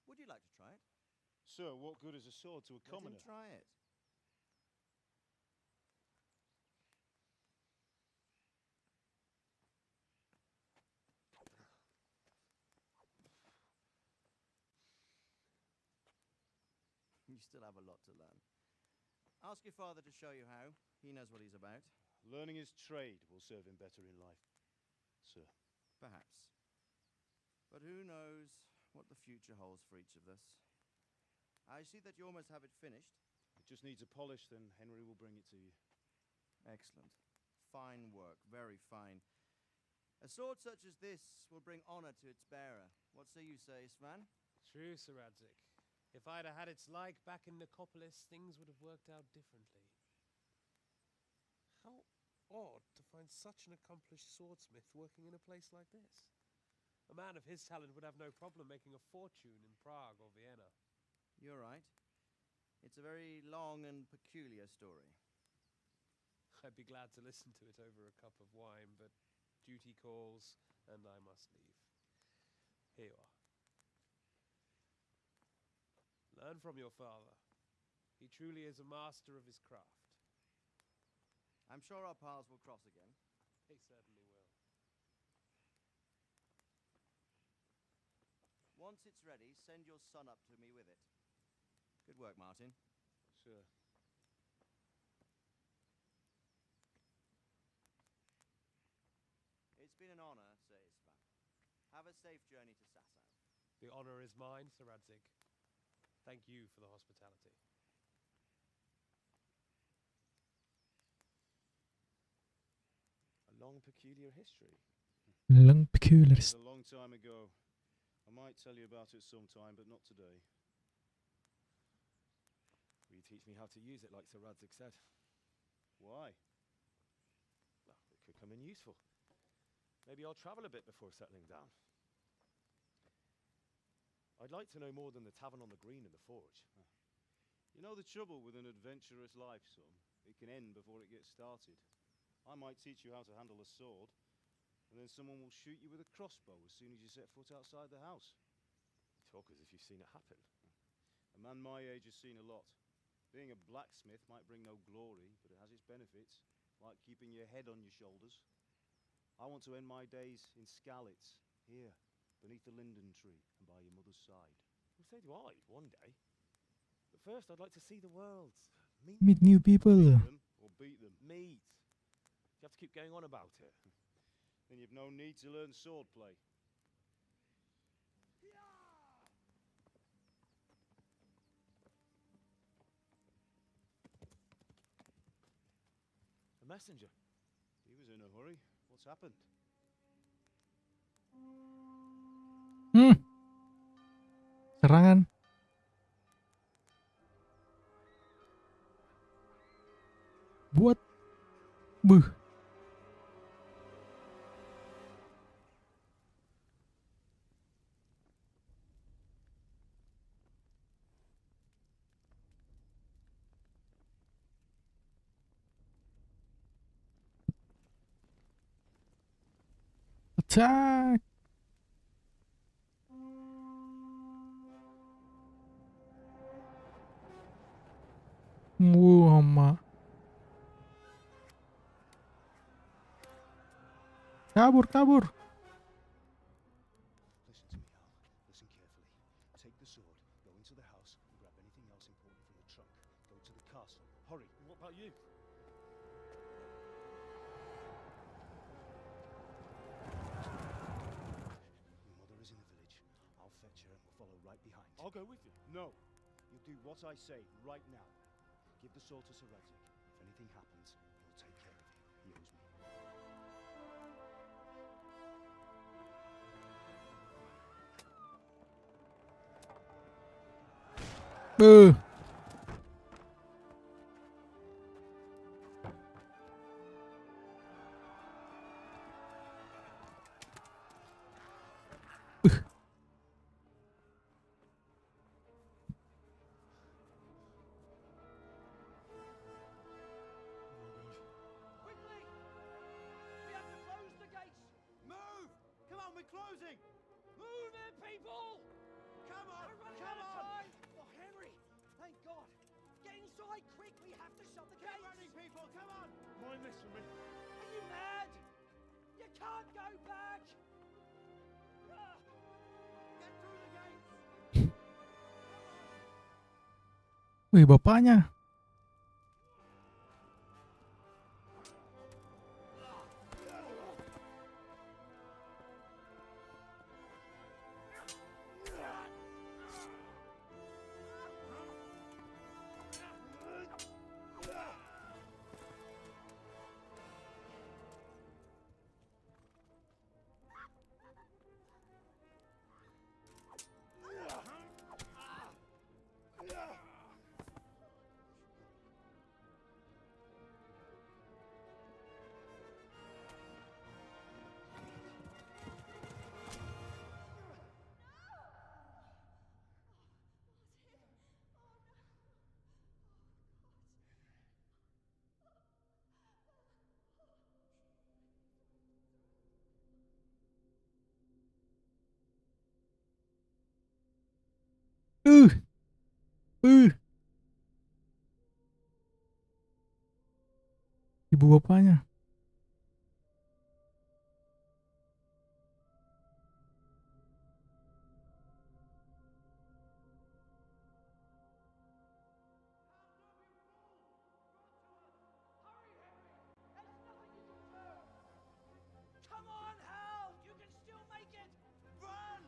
Would you like to try it? Sir, what good is a sword to a commoner? Let him try it. You still have a lot to learn. Ask your father to show you how. He knows what he's about. Learning his trade will serve him better in life, sir. Perhaps. But who knows what the future holds for each of us. I see that you almost have it finished. It just needs a polish, then Henry will bring it to you. Excellent. Fine work, very fine. A sword such as this will bring honor to its bearer. What say you, Sir Istvan? True, Sir Radzik. If I'd had its like back in Nicopolis, things would have worked out differently. How odd to find such an accomplished swordsmith working in a place like this. A man of his talent would have no problem making a fortune in Prague or Vienna. You're right. It's a very long and peculiar story. I'd be glad to listen to it over a cup of wine, but duty calls, and I must leave. Here you are. Learn from your father. He truly is a master of his craft. I'm sure our paths will cross again. They certainly will. Once it's ready, send your son up to me with it. Good work, Martin. Sir. It's been an honor, Sir Istvan. Have a safe journey to Sasau. The honor is mine, Sir Radzik. Thank you for the hospitality. A long, peculiar history. Lang peculiar. It was a long time ago. I might tell you about it sometime, but not today. Will you teach me how to use it like Sir Radzik said? Why? Well, it could come in useful. Maybe I'll travel a bit before settling down. I'd like to know more than the tavern on the green and the forge. You know the trouble with an adventurous life, son? It can end before it gets started. I might teach you how to handle a sword, and then someone will shoot you with a crossbow as soon as you set foot outside the house. You talk as if you've seen it happen. A man my age has seen a lot. Being a blacksmith might bring no glory, but it has its benefits, like keeping your head on your shoulders. I want to end my days in Skalitz, here, beneath the linden tree and by your mother's side. Well, so do I, one day. But first, I'd like to see the world. Meet new people. Meet them or beat them. Meet. You have to keep going on about it. Then you've no need to learn swordplay. A messenger. He was in a hurry. What's happened? Serangan. Buat. Buh. Attack. Wah, kabur, kabur. Listen to me, Al. Listen carefully. Take the sword, go into the house, and grab anything else important from the trunk. Go to the castle. Hurry. What about you? Your mother is in the village. I'll I'll go with you. No. You'll do what I say right now. Give the sword to Sir Radzig. If anything happens, he'll take care of you. He owes me. Beuh. Quickly! We have to close the gates! Move! Come on, we're closing! Move it, people! Come on! We're running out of time! Oh, Henry! Thank God! Get inside quick! We have to shut the gates! Get running, people! Come on! Mind this for me. Are you mad? You can't go back! Ah! Get through the gates! Wih, bapaknya. Ibu bapaknya. Come on, Hal! You can still make it! Run!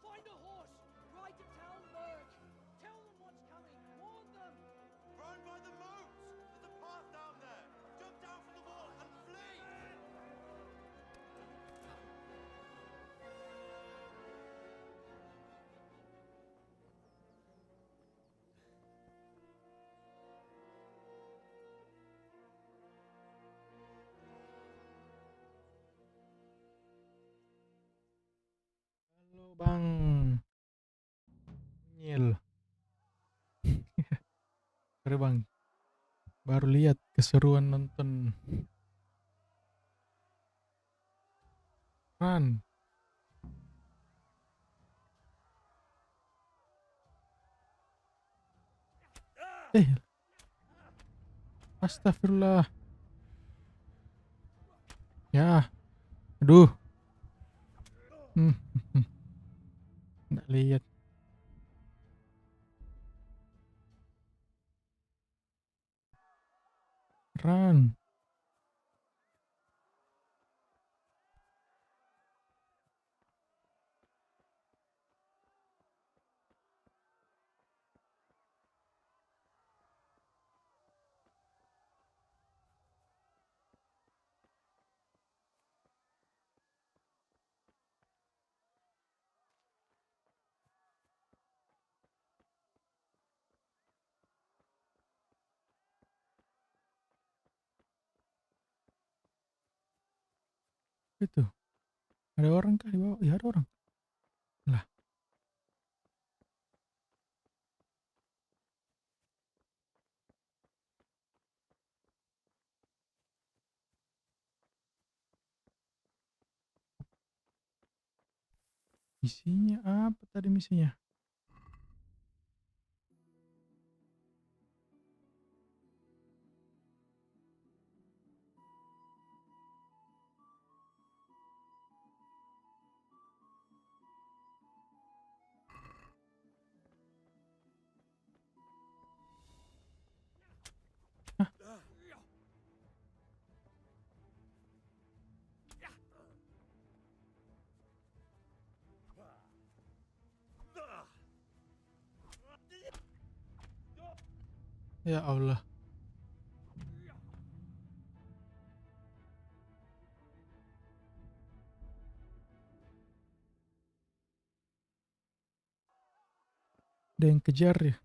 Find a horse! Ride to town, Merc! Tell them what's coming! Warn them! Run by the moats! There's a path down there! Jump down from the wall and flee! Halo Bang. Nyil. Sorry Bang. Baru lihat keseruan nonton. Run. Astagfirullah. Ya. Aduh. Nggak lihat. Run. Itu. Ada orang kah di bawah? Ya ada orang. Lah. Misinya apa tadi misinya? Ya Allah. Ada yang kejar ya.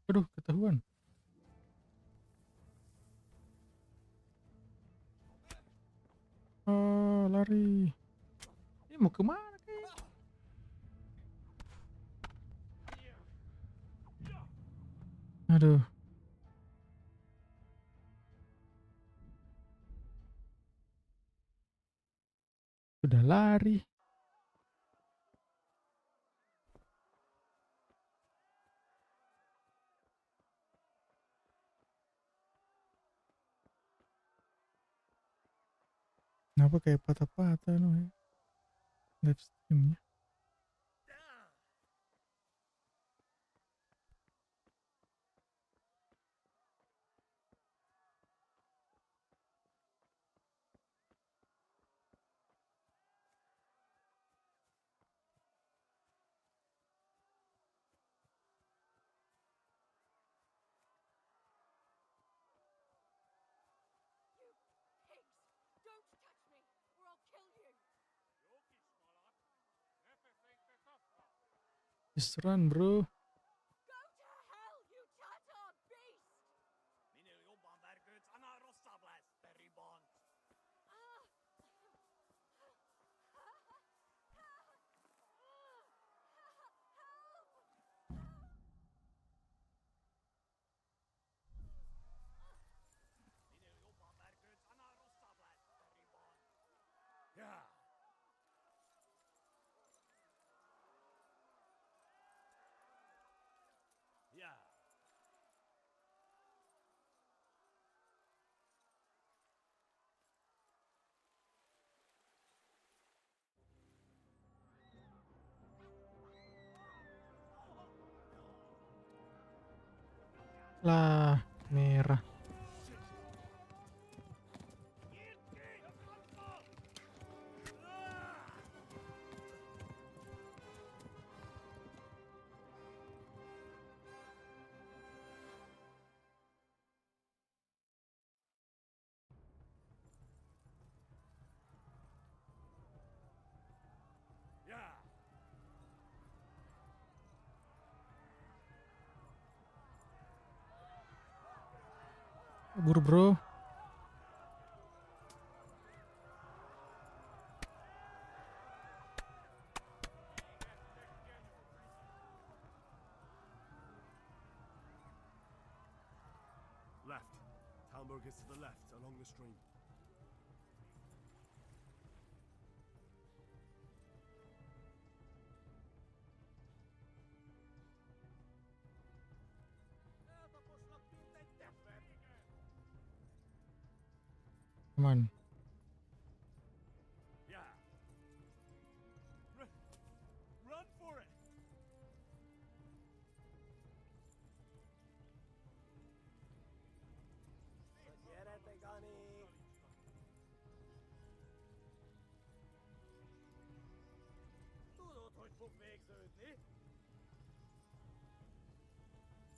Aduh, ketahuan. Oh, lari. Ini mau kemana kayaknya? Aduh. Udah lari. Kenapa kayak patah-patah loh ya? Live streamnya. Don't touch me, or I'll kill you! Just run, bro. Go to hell, you Tatar beast! Yeah. Yeah. Lah, merah. Yeah. Kabur, bro. Left. Talmberg is to the left, along the stream. Aman. Yeah. Run for it.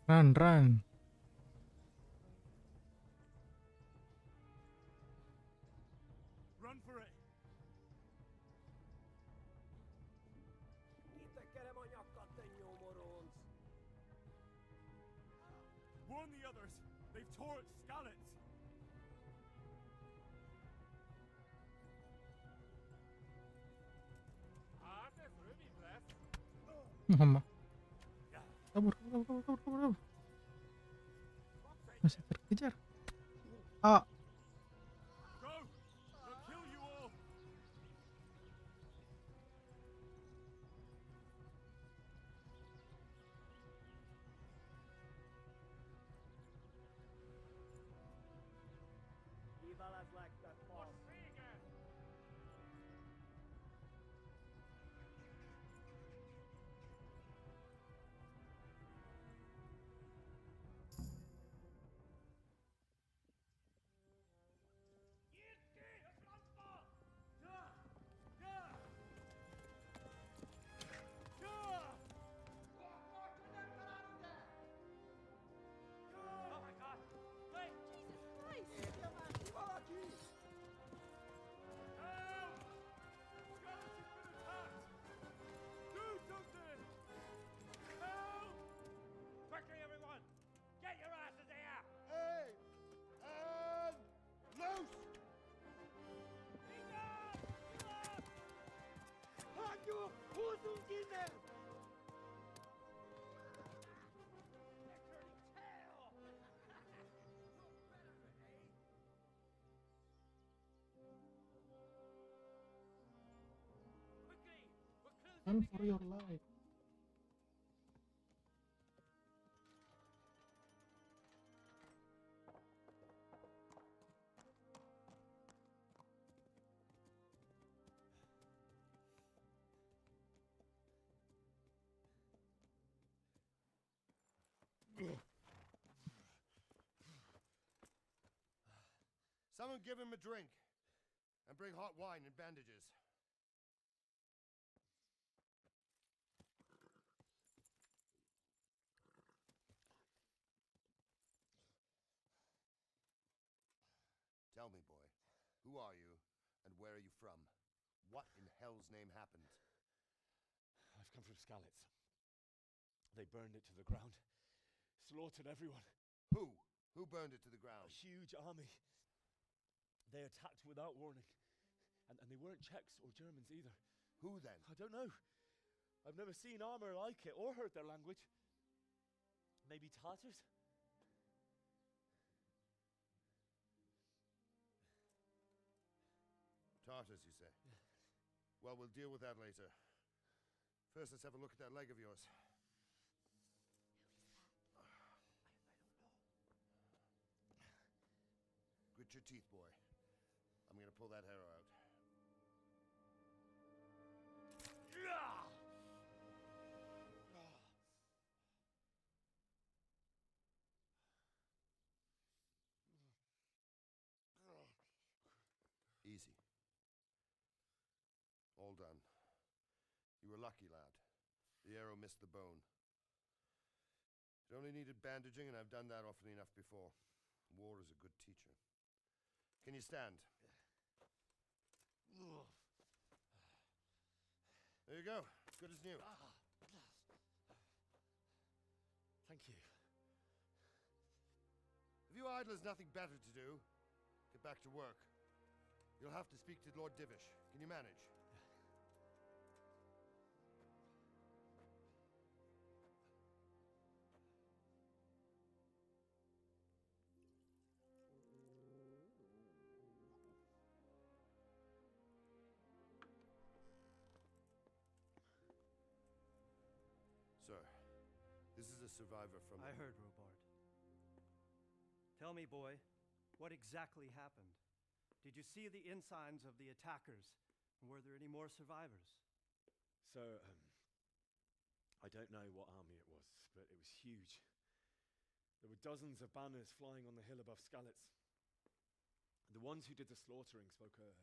Run, run. Run for it. Warn the others. They've tore its scallops. Mama. Kabur, kabur, kabur, kabur, kabur. Masih terkejar. Ah. Go! They'll kill you all! Oh my God! Wait! Jesus Christ! Help! Skeleton's been attacked! Do something! Help! Quickly, everyone! Get your asses here! Hey! And loose! Run for your life. Someone give him a drink. And bring hot wine and bandages. Tell me, boy, who are you, and where are you from? What in hell's name happened? I've come from Skalitz. They burned it to the ground, slaughtered everyone. Who? Who burned it to the ground? A huge army. They attacked without warning. And they weren't Czechs or Germans either. Who then? I don't know. I've never seen armor like it or heard their language. Maybe Tartars? Tartars, you say? Yeah. Well, we'll deal with that later. First, let's have a look at that leg of yours. Grit your teeth, boy. I'm gonna pull that arrow out. Easy. All done. You were lucky, lad. The arrow missed the bone. It only needed bandaging, and I've done that often enough before. War is a good teacher. Can you stand? There you go. Good as new. Thank you. If you idlers nothing better to do, get back to work. You'll have to speak to Lord Divish. Can you manage? Sir, this is a survivor from... I heard, Robard. Tell me, boy, what exactly happened? Did you see the ensigns of the attackers? And were there any more survivors? So, I don't know what army it was, but it was huge. There were dozens of banners flying on the hill above Skalitz. The ones who did the slaughtering spoke a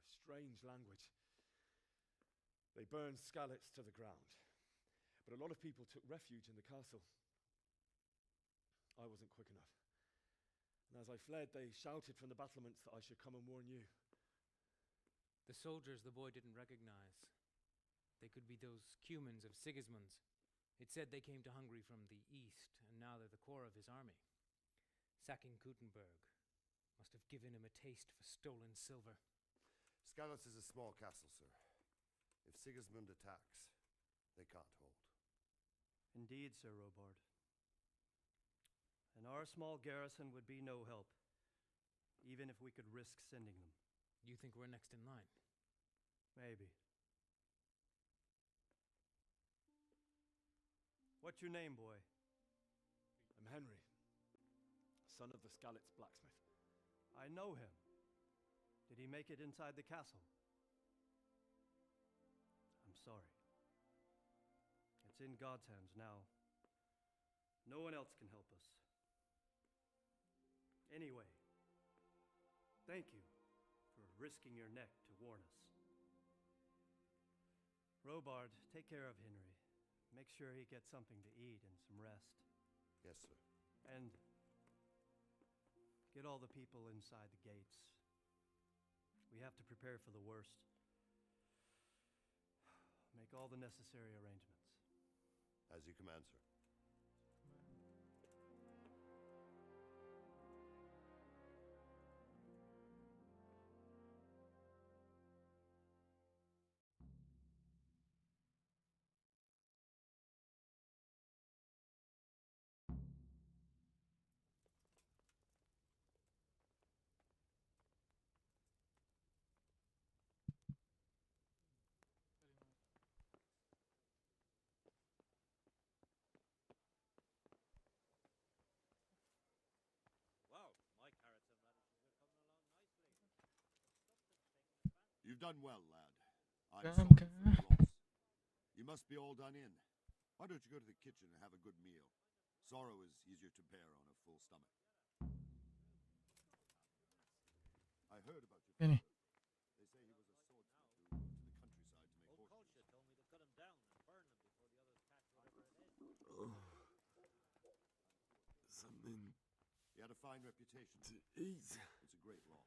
strange language. They burned Skalitz to the ground, but a lot of people took refuge in the castle. I wasn't quick enough. And as I fled, they shouted from the battlements that I should come and warn you. The soldiers the boy didn't recognize. They could be those Cumans of Sigismund's. It said they came to Hungary from the east, and now they're the core of his army. Sacking Gutenberg must have given him a taste for stolen silver. Skalitz is a small castle, sir. If Sigismund attacks, they can't hold. Indeed, Sir Robard. And our small garrison would be no help. even if we could risk sending them. You think we're next in line? Maybe. What's your name, boy? I'm Henry, son of the Skalitz blacksmith. I know him. Did he make it inside the castle? I'm sorry. It's in God's hands now. No one else can help us. Anyway, thank you for risking your neck to warn us. Robard, take care of Henry. Make sure he gets something to eat and some rest. Yes, sir. And get all the people inside the gates. We have to prepare for the worst. Make all the necessary arrangements. As you command, sir. Wow, my carrots and radishes are coming along nicely. You've done well, lad. I'm Come, sorry for come. your loss. You must be all done in. Why don't you go to the kitchen and have a good meal? Sorrow is easier to bear on a full stomach. I heard about your Ini. father. They say he was a swordsmith who moved to the countryside to make Old horse Colsha told me to cut him down and burn him before the others catch whatever it is. Something. He had a fine reputation. To eat. It's a great loss.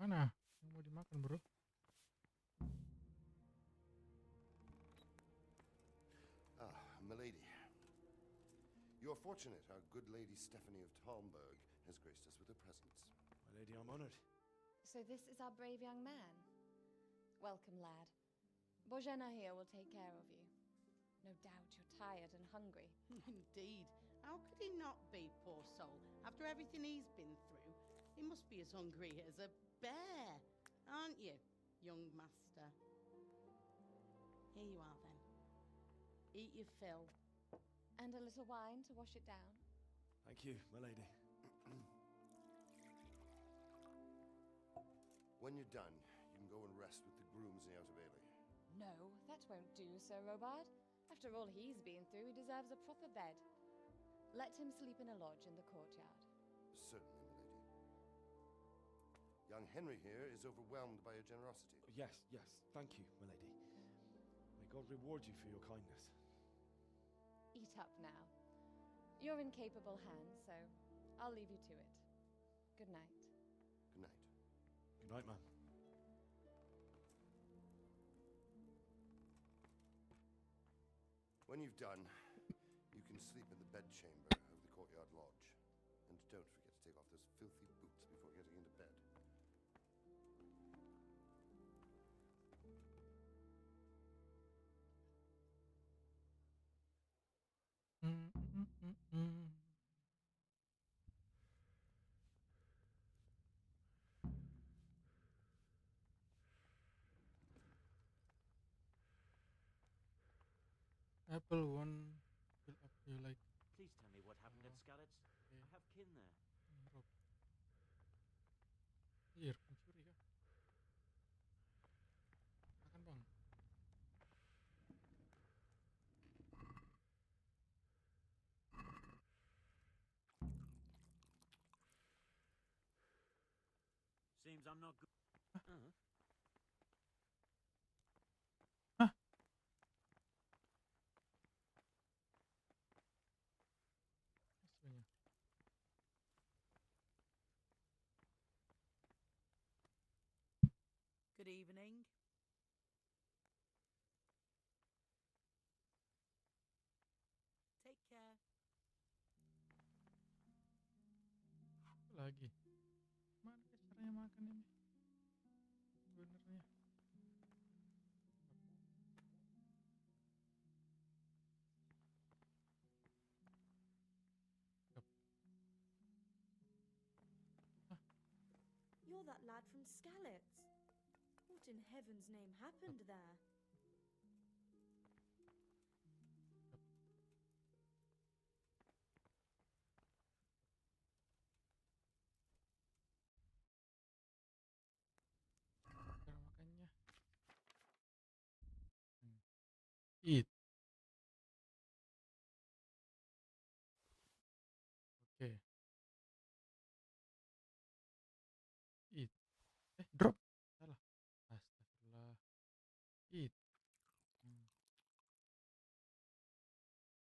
Mana yang mau dimakan, bro? Milady. You're fortunate our good lady Stephanie of Talmberg has graced us with her presence. My lady, I'm honored. So this is our brave young man. Welcome, lad. Bojena here will take care of you. No doubt you're tired and hungry. Indeed. How could he not be, poor soul? After everything he's been through, he must be as hungry as a bear, aren't you, young master? Here you are, then. Eat your fill. And a little wine to wash it down. Thank you, my lady. When you're done, you can go and rest with the grooms in the Outer Bailey. No, that won't do, Sir Robard. After all he's been through, he deserves a proper bed. Let him sleep in a lodge in the courtyard. Certainly, milady. Young Henry here is overwhelmed by your generosity. Yes, yes. Thank you, my lady. May God reward you for your kindness. Eat up now. You're in capable hands, so I'll leave you to it. Good night. Good night. Good night, ma'am. When you've done, you can sleep in the bedchamber of the courtyard lodge. And don't forget to take off those filthy boots before getting into bed. Apple one will up you like Please tell me what happened at Skalitz. I have kin there. rock. Hier, pencuri kah? Makan bang. Seems I'm not good. Sebenarnya. Good evening. Take care. Lagi. Mana caranya makan ini? Benernya. Yap. saw that lad from Skalitz. What in heaven's name happened there? Cara makannya. Eat. Oke. Eat. Drop. Salah. Astagfirullah. Eat.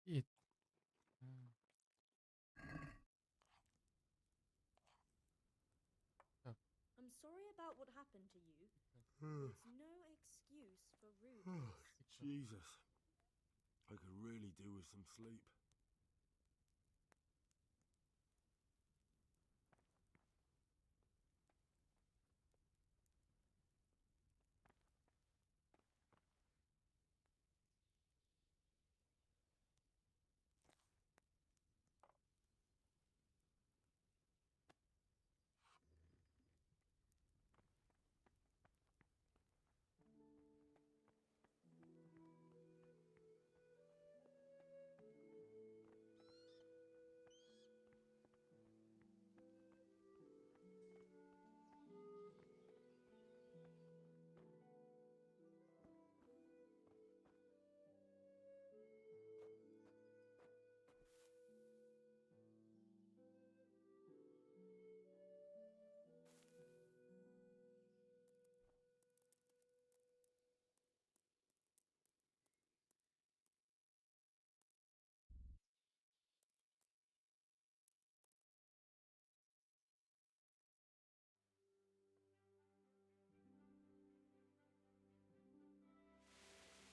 Eat. I'm sorry about what happened to you. It's no excuse for rudeness. Jesus. I could really do with some sleep.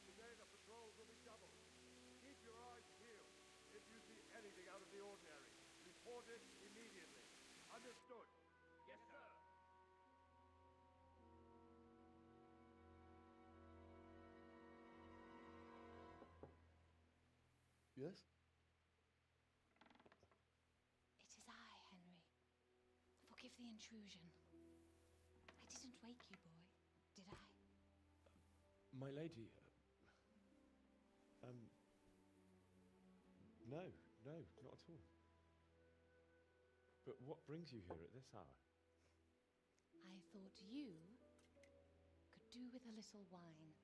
Today the patrols will be doubled. Keep your eyes peeled. If you see anything out of the ordinary, report it immediately. Understood? Yes, sir. Yes? It is I, Henry. Forgive the intrusion. I didn't wake you, boy, did I? My lady. No, not at all. But what brings you here at this hour? I thought you could do with a little wine.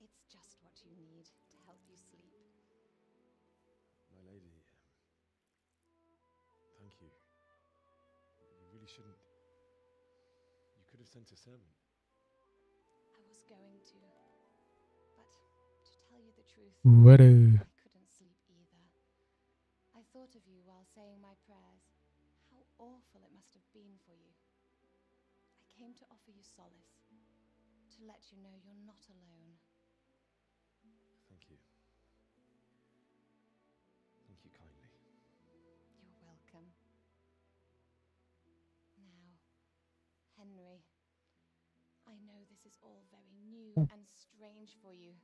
It's just what you need to help you sleep. My lady, thank you. You really shouldn't. You could have sent a sermon. I was going to, but to tell you the truth, What I couldn't sleep either. I thought of you while saying my prayers. How awful it must have been for you. I came to offer you solace, to let you know you're not alone. Thank you. Thank you kindly. You're welcome. Now, Henry, I know this is all very new and strange for you.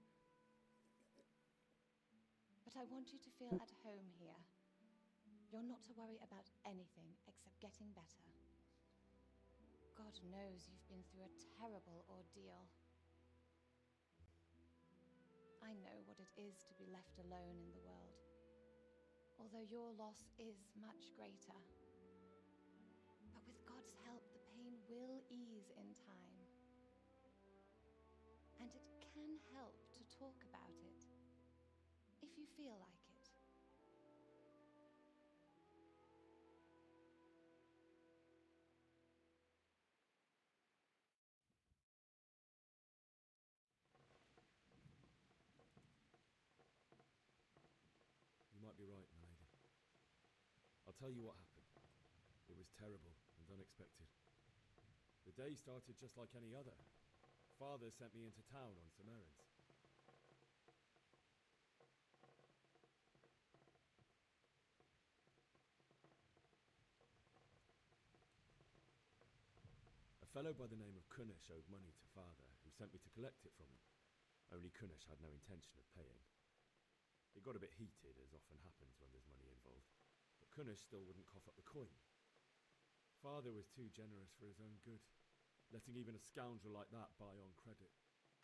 But I want you to feel at home here. You're not to worry about anything except getting better. God knows you've been through a terrible ordeal. I know what it is to be left alone in the world, although your loss is much greater. But with God's help, the pain will ease in time. And it can help to talk about it, if you feel like it. You might be right, my lady. I'll tell you what happened. It was terrible and unexpected. The day started just like any other. Father sent me into town on some errands. A fellow by the name of Kunish owed money to Father, who sent me to collect it from him. Only Kunish had no intention of paying. It got a bit heated, as often happens when there's money involved, but Kunish still wouldn't cough up the coin. Father was too generous for his own good, letting even a scoundrel like that buy on credit.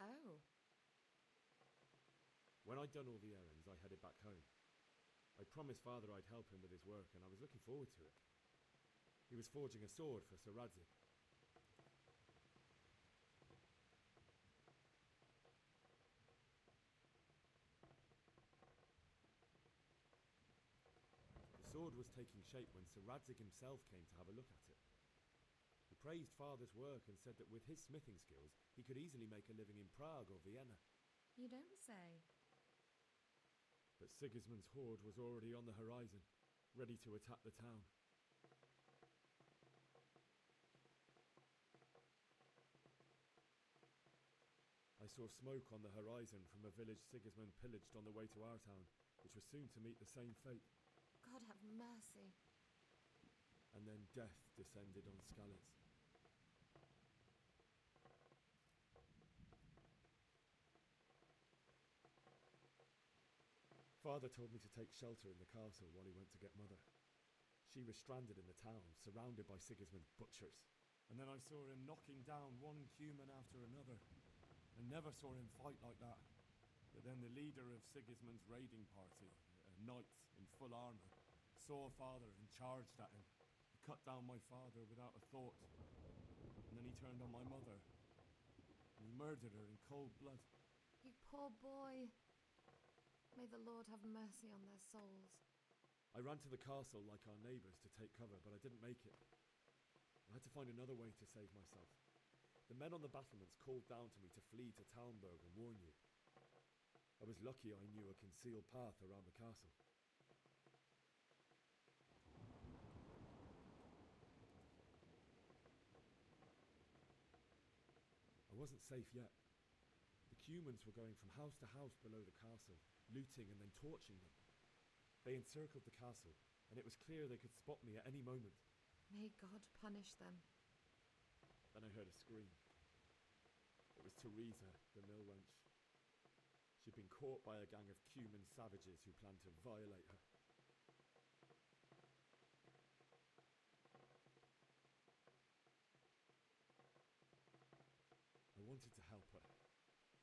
Oh. When I'd done all the errands, I headed back home. I promised Father I'd help him with his work, and I was looking forward to it. He was forging a sword for Sir Radzig. The sword was taking shape when Sir Radzig himself came to have a look at it. He praised Father's work and said that with his smithing skills, he could easily make a living in Prague or Vienna. You don't say. But Sigismund's horde was already on the horizon, ready to attack the town. I saw smoke on the horizon from a village Sigismund pillaged on the way to our town, which was soon to meet the same fate. God have mercy. And then death descended on Skalitz. Father told me to take shelter in the castle while he went to get Mother. She was stranded in the town, surrounded by Sigismund's butchers. And then I saw him knocking down one human after another. I never saw him fight like that. But then the leader of Sigismund's raiding party, a knight in full armour, saw Father and charged at him. He cut down my father without a thought. And then he turned on my mother. And he murdered her in cold blood. You poor boy. May the Lord have mercy on their souls. I ran to the castle like our neighbours to take cover, but I didn't make it. I had to find another way to save myself. The men on the battlements called down to me to flee to Talmberg and warn you. I was lucky I knew a concealed path around the castle. I wasn't safe yet. The Cumans were going from house to house below the castle, looting and then torching them. They encircled the castle, and it was clear they could spot me at any moment. May God punish them. Then I heard a scream. It was Teresa, the mill wench. She'd been caught by a gang of Cuman savages who planned to violate her. I wanted to help her.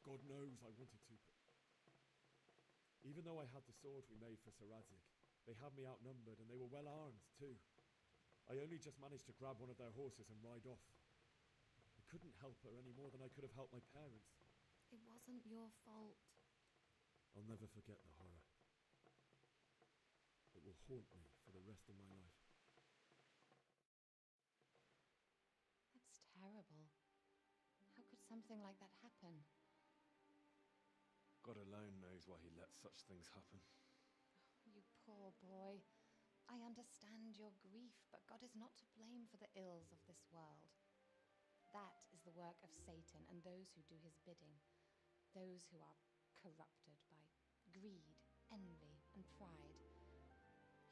God knows I wanted to, but even though I had the sword we made for Sir Radzig, they had me outnumbered and they were well armed too. I only just managed to grab one of their horses and ride off. I couldn't help her any more than I could have helped my parents. It wasn't your fault. I'll never forget the horror. It will haunt me for the rest of my life. That's terrible. How could something like that happen? God alone knows why he lets such things happen. You poor boy. I understand your grief, but God is not to blame for the ills of this world. That is the work of Satan and those who do his bidding. Those who are corrupted by greed, envy, and pride.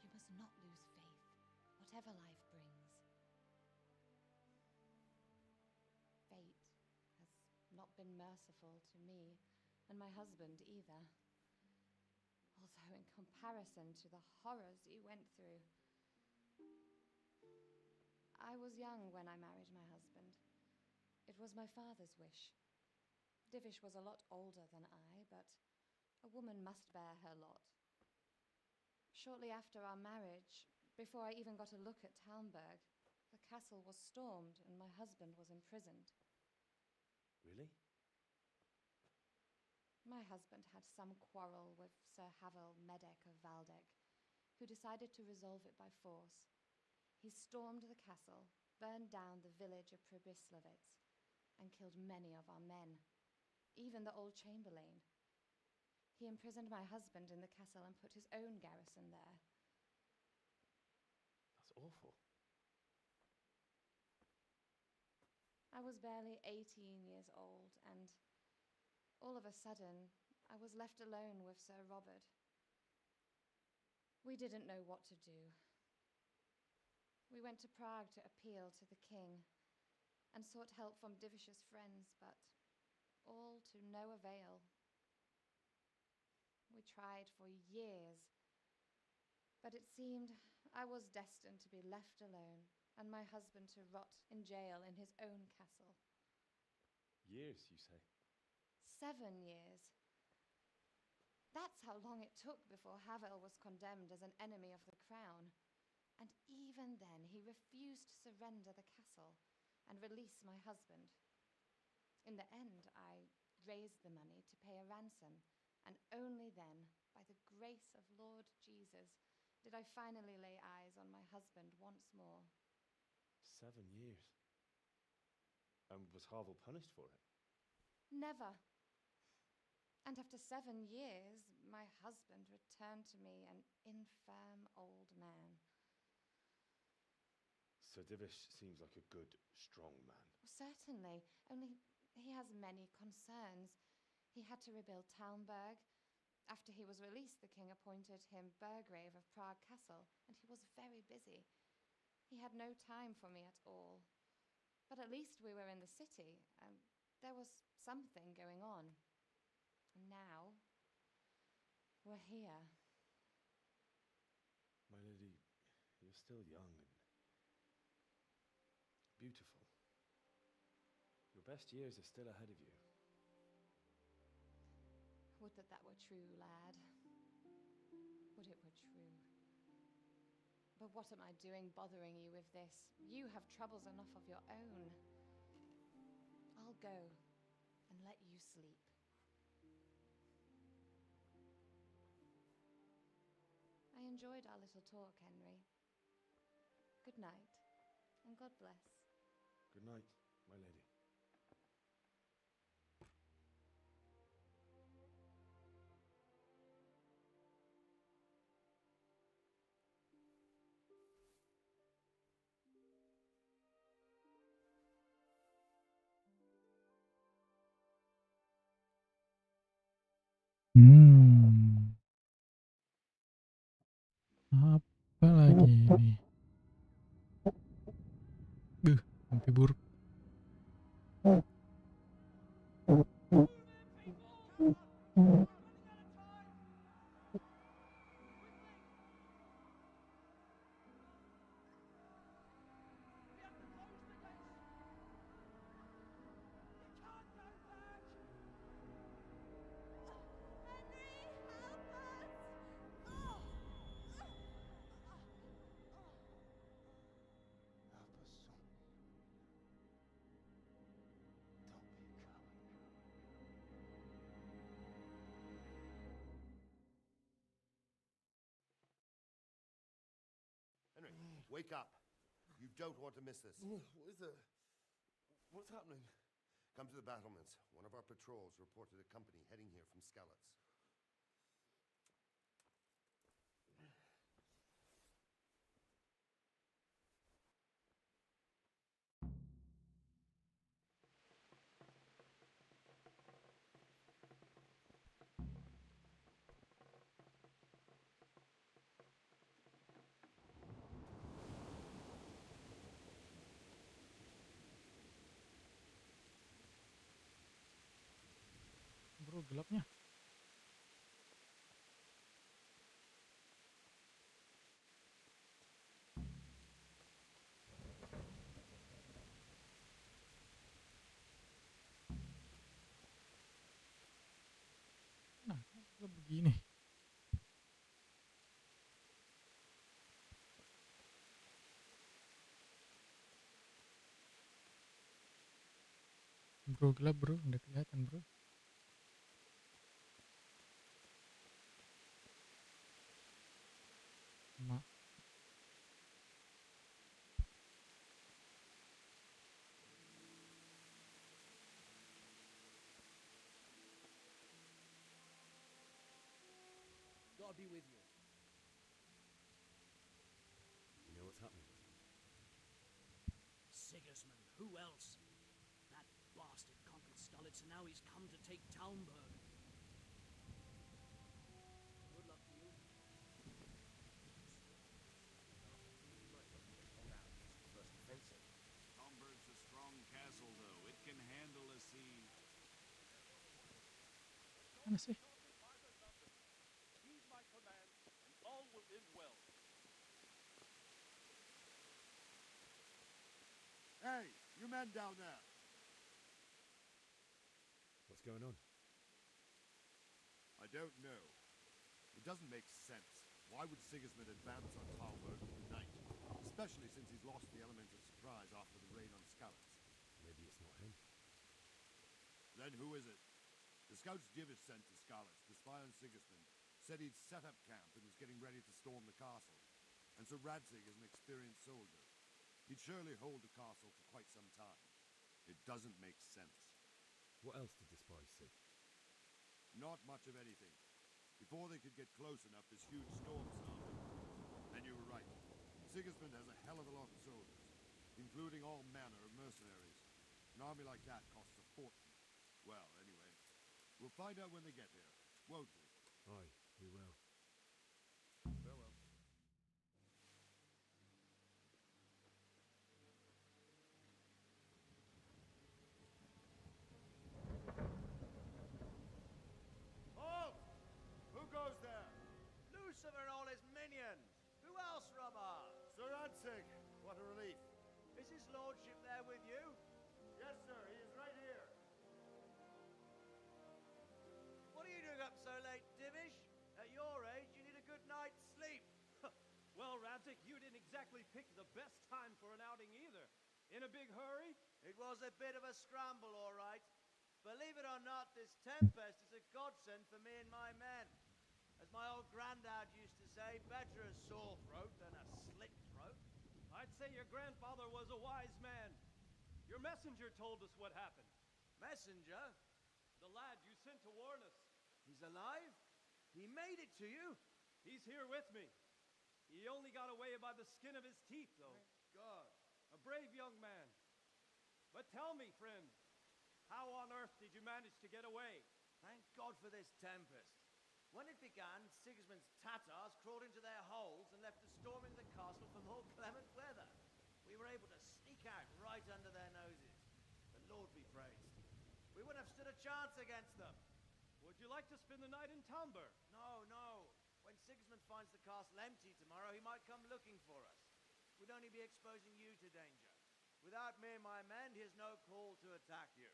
You must not lose faith, whatever life brings. Fate has not been merciful to me, and my husband either. Although in comparison to the horrors you went through. I was young when I married my husband. It was my father's wish. Divish was a lot older than I, but a woman must bear her lot. Shortly after our marriage, before I even got a look at Talmberg, the castle was stormed and my husband was imprisoned. Really? My husband had some quarrel with Sir Havel Medek of Valdek, who decided to resolve it by force. He stormed the castle, burned down the village of Pribyslavitz, and killed many of our men, even the old chamberlain. He imprisoned my husband in the castle and put his own garrison there. That's awful. I was barely 18 years old, and all of a sudden, I was left alone with Sir Robert. We didn't know what to do. We went to Prague to appeal to the king and sought help from Divish's friends, but all to no avail. We tried for years, but it seemed I was destined to be left alone and my husband to rot in jail in his own castle. Years, you say? 7 years. That's how long it took before Havel was condemned as an enemy of the crown. And even then, he refused to surrender the castle and release my husband. In the end, I raised the money to pay a ransom, and only then, by the grace of Lord Jesus, did I finally lay eyes on my husband once more. 7 years? And was Havel punished for it? Never. And after 7 years, my husband returned to me an infirm old man. Sir Divish seems like a good, strong man. Certainly, only he has many concerns. He had to rebuild Talmberg. After he was released, the king appointed him Burgrave of Prague Castle, and he was very busy. He had no time for me at all. But at least we were in the city, and there was something going on. And now, we're here. My lady, you're still young and beautiful. Your best years are still ahead of you. Would that that were true, lad. Would it were true. But what am I doing bothering you with this? You have troubles enough of your own. I'll go and let you sleep. I enjoyed our little talk, Henry. Good night, and God bless. Good night, my lady. Apa lagi ini? Mimpi buruk. Henry, wake up. You don't want to miss this. What is it? What's happening? Come to the battlements. One of our patrols reported a company heading here from Skalitz. Bro, gelapnya. Nah, kok begini? Bro, gelap bro, udah kelihatan bro. Ma. God be with you. You know what's happening? Sigismund, who else? That bastard conquered Skalitz, and now he's come to take Talmberg. Good luck to you. First offensive. Talmberg's a strong castle, though. It can handle a siege. Mana sih? Heed my command, and all will end well. Hey, you men down there. What's going on? I don't know. It doesn't make sense. Why would Sigismund advance on Talmberg tonight? Especially since he's lost the element of surprise after the raid on Skalitz. Maybe it's not him. Then who is it? The scouts Divish sent to Skalitz to spy on Sigismund said he'd set up camp and was getting ready to storm the castle. And so Radzig is an experienced soldier. He'd surely hold the castle for quite some time. It doesn't make sense. What else did the spies see? Not much of anything. Before they could get close enough, this huge storm started. And you were right. Sigismund has a hell of a lot of soldiers, including all manner of mercenaries. An army like that costs a fortune. Well, anyway, we'll find out when they get here, won't we? Aye, we will. Farewell. Halt! Who goes there? Lucifer and all his minions. Who else, Robber? Sir Radzig, what a relief. Is his lordship there with you? Yes, sir, he is right here. What are you doing up so late, Divish? At your age, you need a good night's sleep. Well, Radzik, you didn't exactly pick the best time for an outing either. In a big hurry? It was a bit of a scramble, all right. Believe it or not, this tempest is a godsend for me and my men. As my old granddad used to say, better a sore throat than a slit throat. I'd say your grandfather was a wise man. Your messenger told us what happened. Messenger? The lad you sent to warn us. He's alive? He made it to you? He's here with me. He only got away by the skin of his teeth, though. Thank God. A brave young man. But tell me, friend, how on earth did you manage to get away? Thank God for this tempest. When it began, Sigismund's Tatars crawled into their holes and left us storming the castle for more clement weather. We were able to sneak out right under their noses. The Lord be praised. We wouldn't have stood a chance against them. Would you like to spend the night in Talmberg? No, no. When Sigismund finds the castle empty tomorrow, he might come looking for us. We'd only be exposing you to danger. Without me and my men, he has no call to attack you.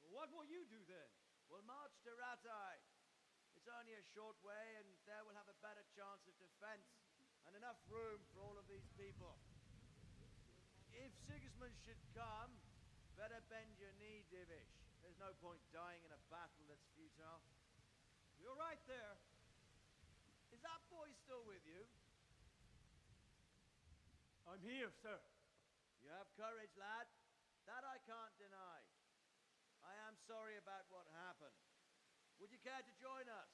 What will you do then? We'll march to Ratai. It's only a short way, and there we'll have a better chance of defense and enough room for all of these people. If Sigismund should come, better bend your knee, Divish. There's no point dying in a battle that's futile. You're right there. Is that boy still with you? I'm here, sir. You have courage, lad. That I can't deny. I am sorry about what happened. Would you care to join us?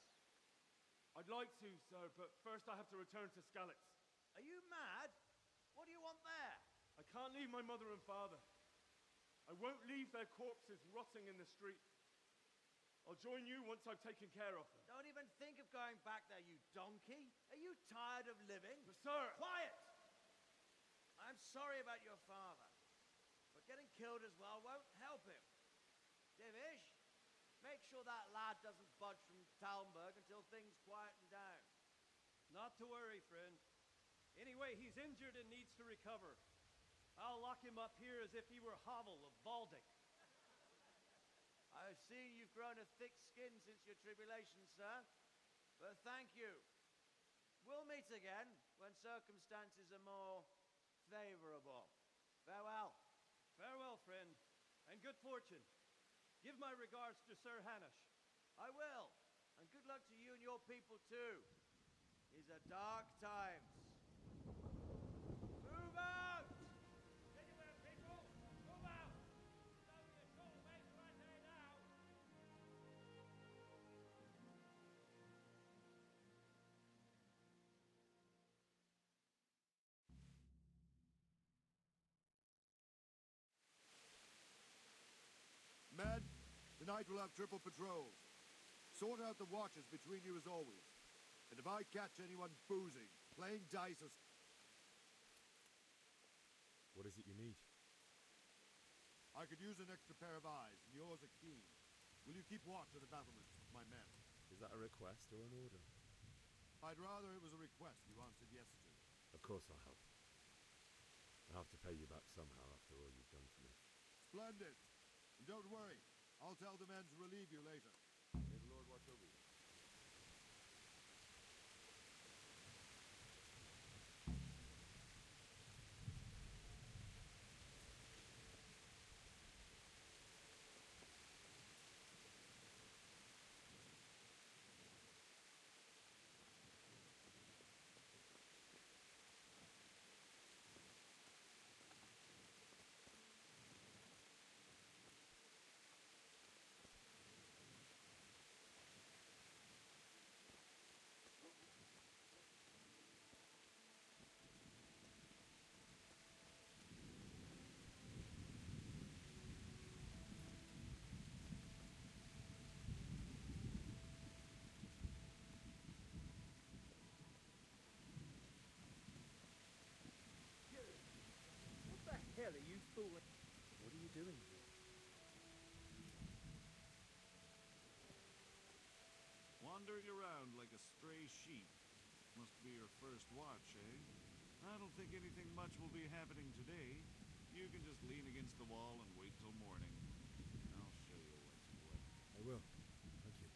I'd like to, sir, but first I have to return to Skalitz. Are you mad? What do you want there? I can't leave my mother and father. I won't leave their corpses rotting in the street. I'll join you once I've taken care of them. Don't even think of going back there, you donkey. Are you tired of living? But sir! Quiet! I'm sorry about your father, but getting killed as well won't help him. Divish, make sure that lad doesn't budge from Talmberg until things quieten down. Not to worry, friend. Anyway, he's injured and needs to recover. I'll lock him up here as if he were Havel of Baldic. I've seen you've grown a thick skin since your tribulation, sir. But thank you. We'll meet again when circumstances are more favorable. Farewell. Farewell, friend, and good fortune. Give my regards to Sir Hanush. I will. And good luck to you and your people, too. These are dark times. Move out! Anywhere, people! Move out! It's only a short way to Rattay now! Men, tonight we'll have triple patrols. Sort out the watches between you as always. And if I catch anyone boozing, playing dice or... What is it you need? I could use an extra pair of eyes, and yours are keen. Will you keep watch of the battlements with my men? Is that a request or an order? I'd rather it was a request you answered yes to. Of course I'll help. I'll have to pay you back somehow after all you've done for me. Splendid. And don't worry, I'll tell the men to relieve you later. May the Lord watch over you. What the hell are you fooling? What are you doing here? Wandering around like a stray sheep. Must be your first watch, eh? I don't think anything much will be happening today. You can just lean against the wall and wait till morning. I'll show you what's what. I will. Thank you.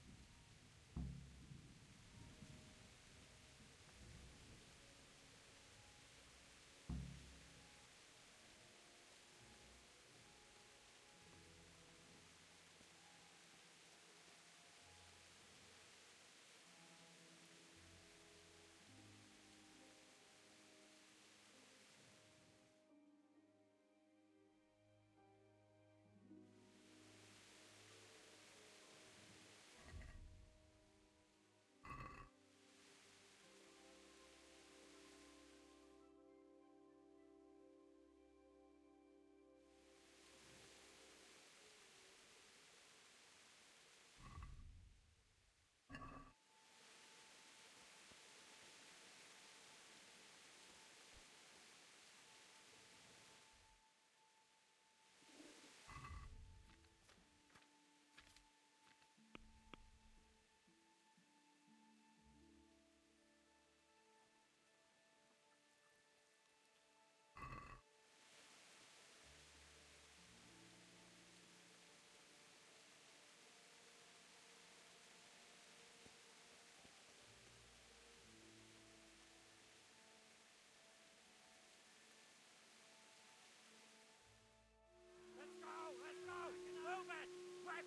Let's go! Let's go! Move it! Quick!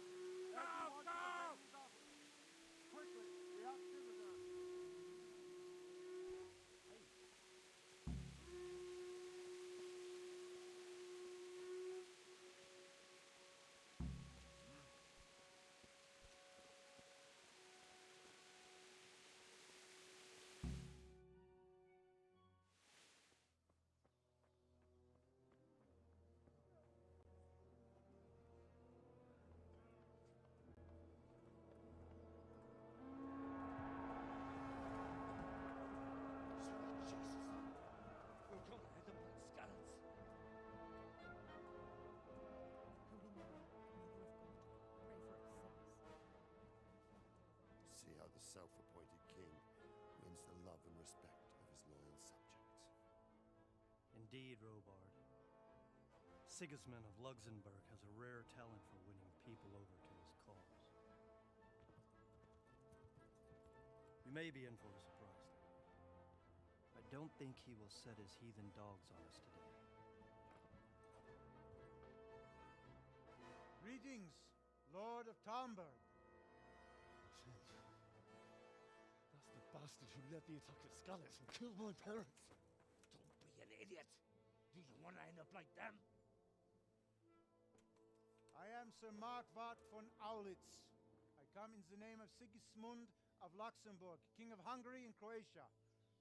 Go! Go! Quickly, we have Citizens. We're coming at them like skeletons. See how the self-appointed king wins the love and respect of his loyal subjects. Indeed, Robard. Sigismund of Luxembourg has a rare talent for winning people over to his cause. We may be in for a surprise, though. I don't think he will set his heathen dogs on us today. Greetings, Lord of Talmberg. That's the bastard who led the attack at Scarlet and killed my parents. Don't be an idiot. Do you want to end up like them? I am Sir Markwart von Aulitz. I come in the name of Sigismund of Luxembourg, King of Hungary and Croatia,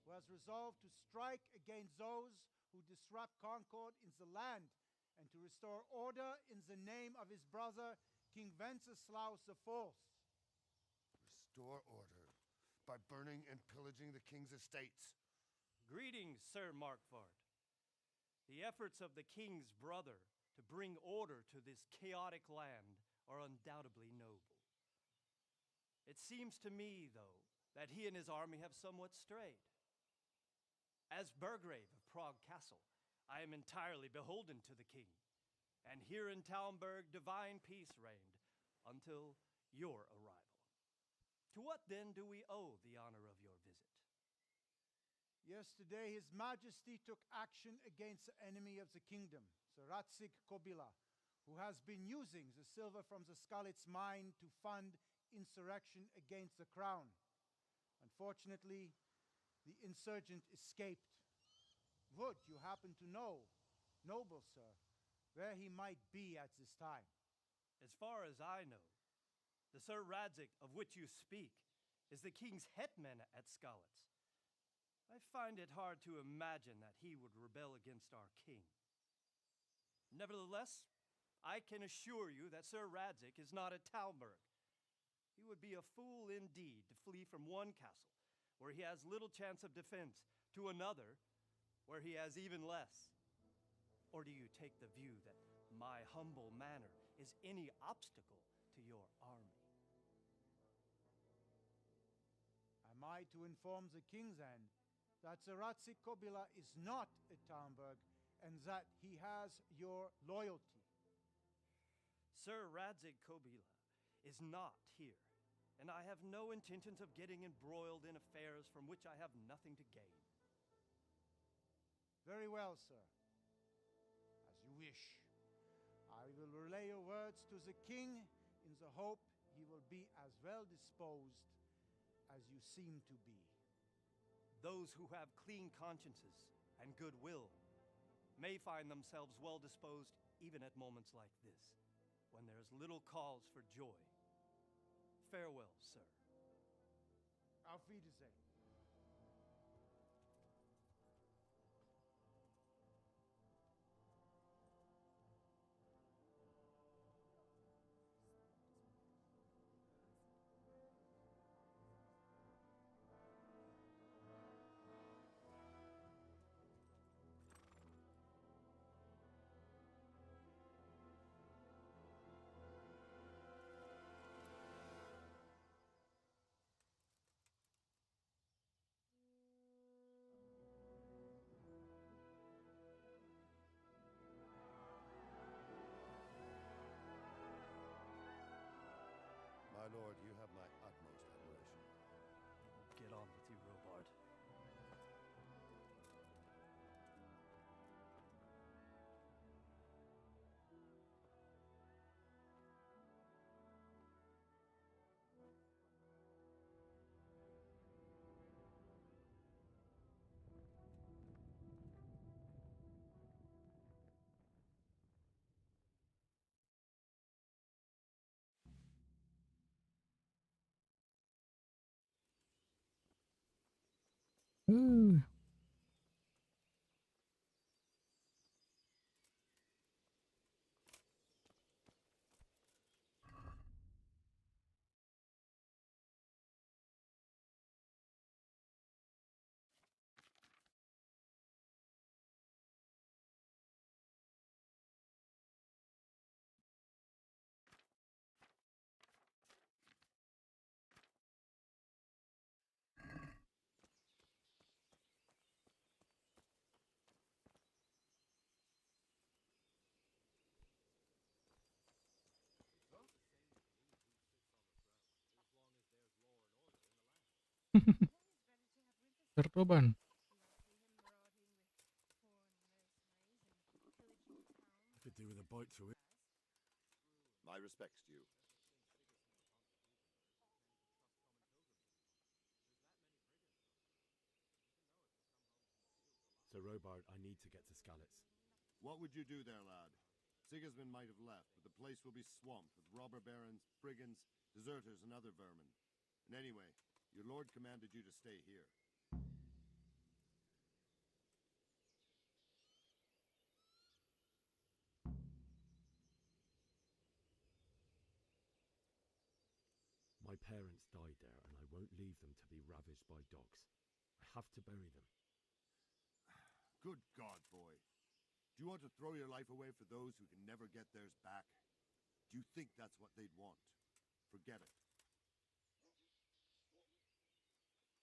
who has resolved to strike against those who disrupt concord in the land and to restore order in the name of his brother, King Wenceslaus IV. Restore order by burning and pillaging the king's estates. Greetings, Sir Markwart. The efforts of the king's brother to bring order to this chaotic land are undoubtedly noble. It seems to me, though, that he and his army have somewhat strayed. As Burgrave of Prague Castle, I am entirely beholden to the king. And here in Talmberg, divine peace reigned until your arrival. To what then do we owe the honor of your visit? Yesterday, His Majesty took action against the enemy of the kingdom, the Ratsig Kobila, who has been using the silver from the Skalitz mine to fund insurrection against the crown. Unfortunately, the insurgent escaped. Would you happen to know, noble sir, where he might be at this time? As far as I know, the Sir Radzik of which you speak is the king's hetman at Skalitz. I find it hard to imagine that he would rebel against our king. Nevertheless, I can assure you that Sir Radzik is not at Talmberg. He would be a fool indeed to flee from one castle, where he has little chance of defense, to another, where he has even less. Or do you take the view that my humble manner is any obstacle to your army? Am I to inform the king then that the Ratsik Kobila is not at Talmberg and that he has your loyalty? Sir Radzik Kobila is not here, and I have no intentions of getting embroiled in affairs from which I have nothing to gain. Very well, sir. As you wish. I will relay your words to the king in the hope he will be as well disposed as you seem to be. Those who have clean consciences and goodwill may find themselves well disposed even at moments like this, when there is little cause for joy. Farewell, sir. Auf Wiedersehen. My lord, you have my utmost admiration. Get on with you, Robard. Uh. Tertoban. I could do with a bite to it. My respects to you. Sir Robard, I need to get to Skalitz. What would you do there, lad? Sigismund might have left, but the place will be swamped with robber barons, brigands, deserters, and other vermin. And anyway, your lord commanded you to stay here. My parents died there, and I won't leave them to be ravaged by dogs. I have to bury them. Good God, boy. Do you want to throw your life away for those who can never get theirs back? Do you think that's what they'd want? Forget it.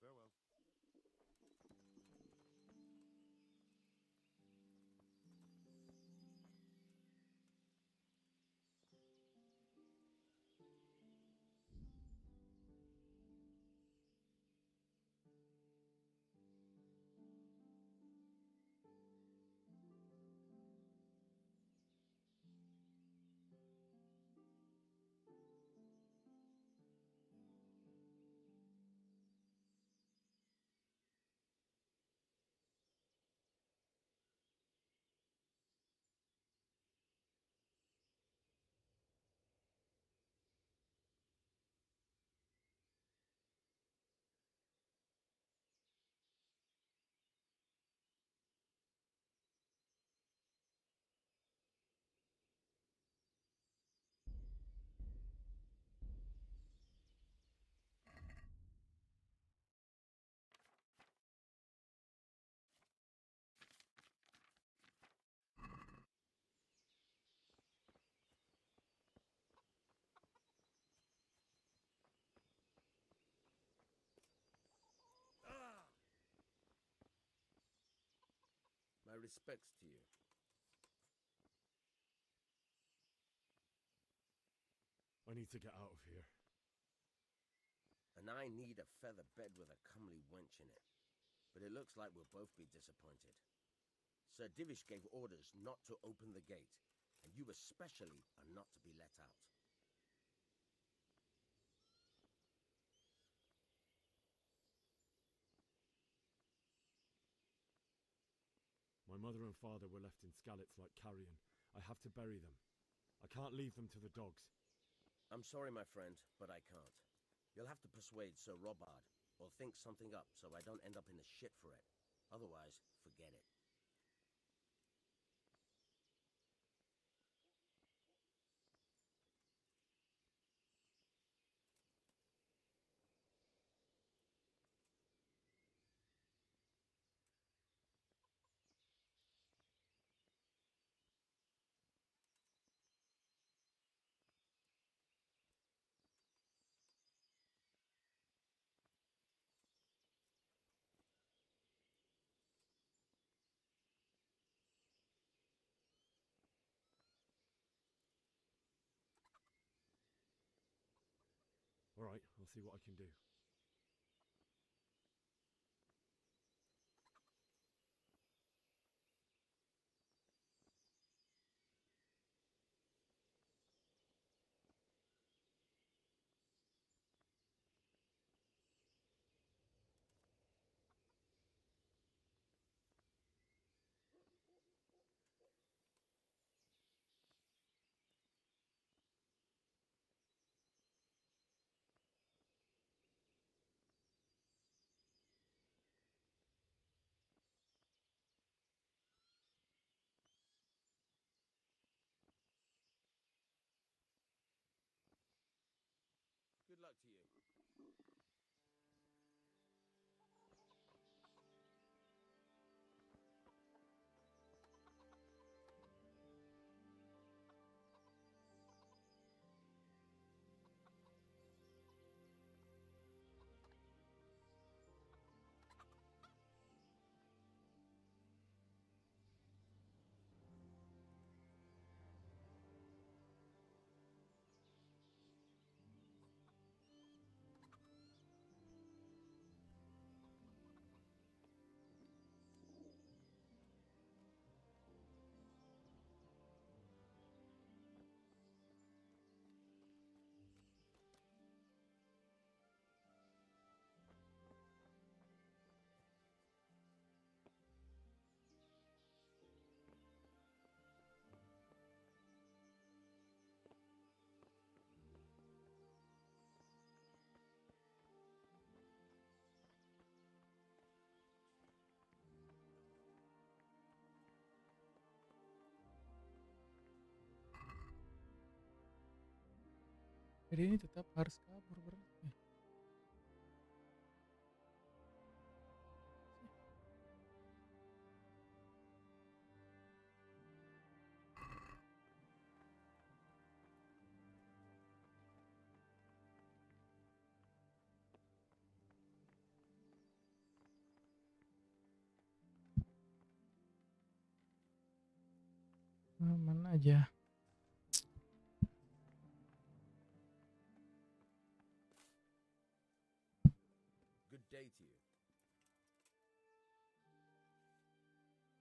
Farewell. respects to you. I need to get out of here. And I need a feather bed with a comely wench in it. But it looks like we'll both be disappointed. Sir Divish gave orders not to open the gate, and you especially are not to be let out. My mother and father were left in Skalitz like carrion. I have to bury them. I can't leave them to the dogs. I'm sorry, my friend, but I can't. You'll have to persuade Sir Robard, or think something up so I don't end up in the shit for it. Otherwise, forget it. All right, I'll see what I can do. Good luck to you. Jadi ini tetap harus kabur berarti. Aman aja. Good day to you.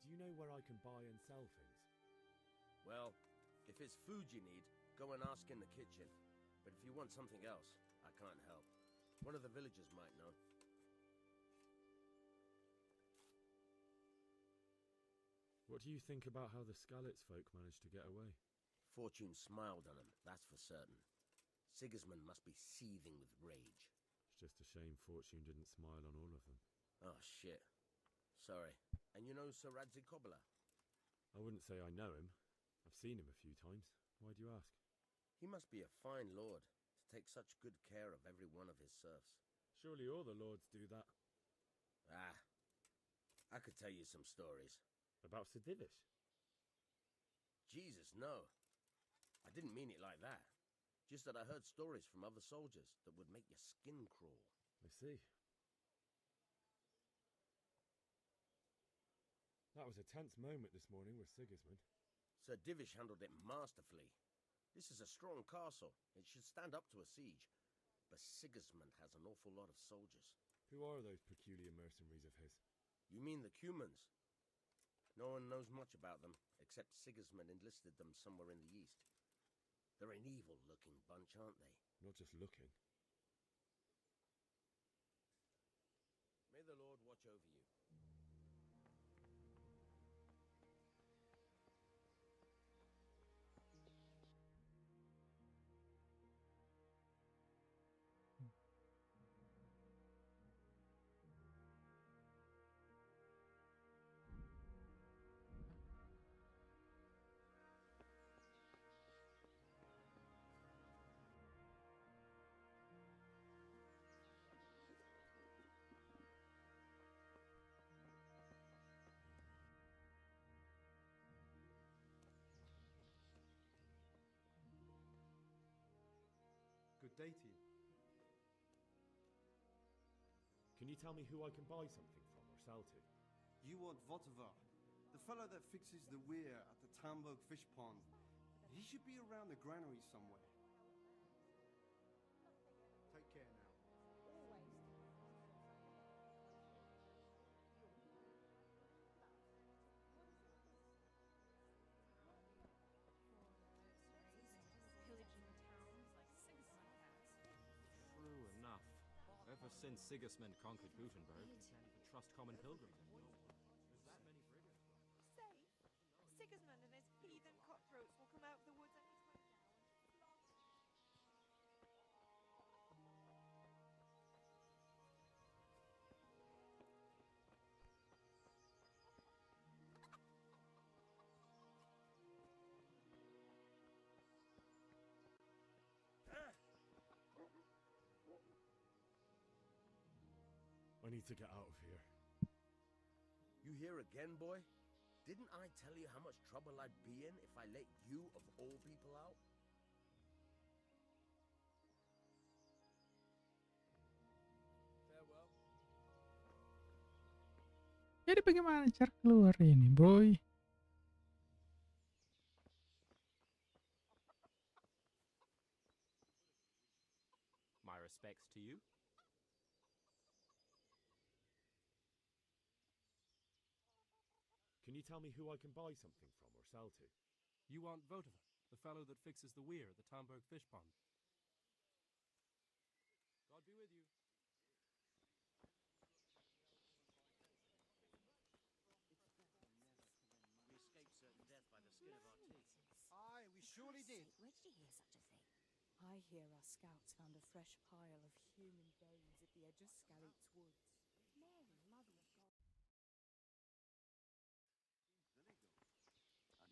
Do you know where I can buy and sell things? Well, if it's food you need, go and ask in the kitchen. But if you want something else, I can't help. One of the villagers might know. What do you think about how the Skalitz folk managed to get away? Fortune smiled on him, that's for certain. Sigismund must be seething with rage. It's just a shame Fortune didn't smile on all of them. Oh, shit. Sorry. And you know Sir Kobila? I wouldn't say I know him. I've seen him a few times. Why do you ask? He must be a fine lord, to take such good care of every one of his serfs. Surely all the lords do that. Ah, I could tell you some stories. About Sir Divish? Jesus, no. I didn't mean it like that. Just that I heard stories from other soldiers that would make your skin crawl. I see. That was a tense moment this morning with Sigismund. Sir Divish handled it masterfully. This is a strong castle. It should stand up to a siege. But Sigismund has an awful lot of soldiers. Who are those peculiar mercenaries of his? You mean the Cumans? No one knows much about them, except Sigismund enlisted them somewhere in the east. They're an evil-looking bunch, aren't they? Not just looking. May the Lord watch over you. Good day to you. Can you tell me who I can buy something from or sell to? You want Votovar, the fellow that fixes the weir at the Tamburg fish pond. He should be around the granary somewhere. Take care now. True enough. Ever since Sigismund conquered Gutenberg, he can't even trust common pilgrims anymore. Safe? Sigismund and his heathen cutthroats will come out of the woods anytime now. I need to get out of here. You here again, boy? Didn't I tell you how much trouble I'd be in if I let you, of all people, out? Farewell. Jadi bagaimana cara keluar ini, boy? My respects to you. Can you tell me who I can buy something from or sell to? You want Votovar, the fellow that fixes the weir at the Tamburg fish pond. God be with you. We escaped certain death by the skin of our teeth. Aye, we surely did. Where did you hear such a thing? I hear our scouts found a fresh pile of human bones at the edge of Scalit's woods. Mary, Mother of God.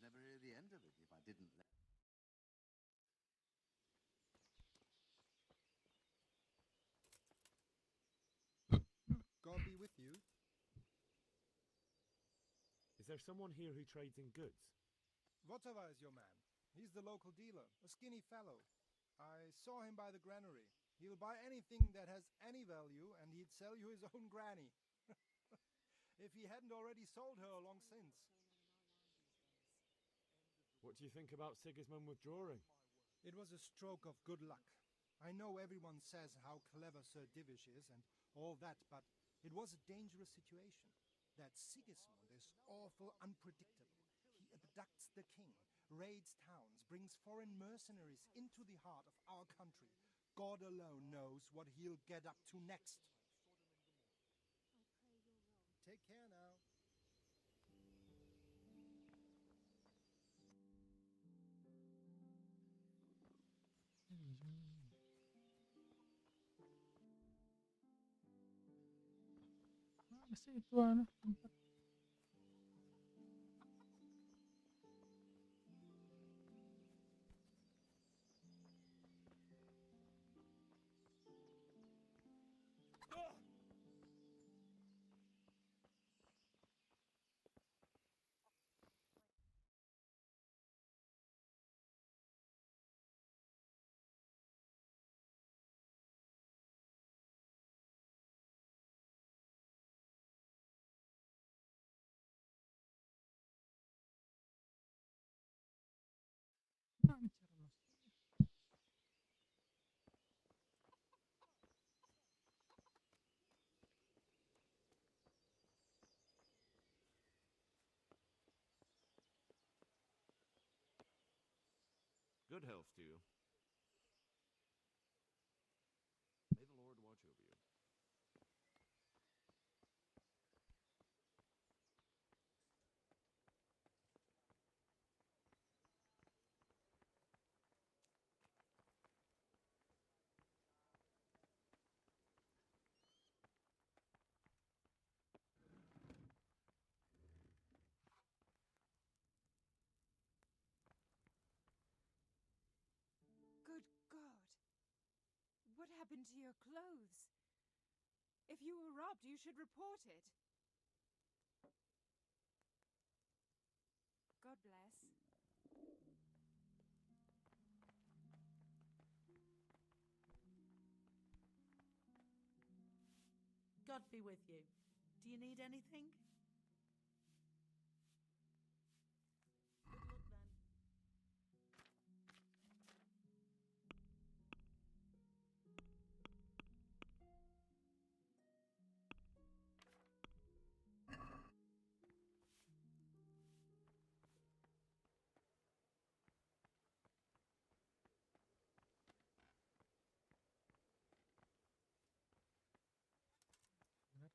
I'd never hear the end of it if I didn't let. God be with you. Is there someone here who trades in goods? Votava is your man. He's the local dealer, a skinny fellow. I saw him by the granary. He'll buy anything that has any value, and he'd sell you his own granny. If he hadn't already sold her long since. What do you think about Sigismund withdrawing? It was a stroke of good luck. I know everyone says how clever Sir Divish is and all that, but it was a dangerous situation. That Sigismund is awful unpredictable. He abducts the king, raids towns, brings foreign mercenaries into the heart of our country. God alone knows what he'll get up to next. Take care now. Mana sih itu anak tempat? Good health to you. May the Lord watch over you. Good God. What happened to your clothes? If you were robbed, you should report it. God bless. God be with you. Do you need anything?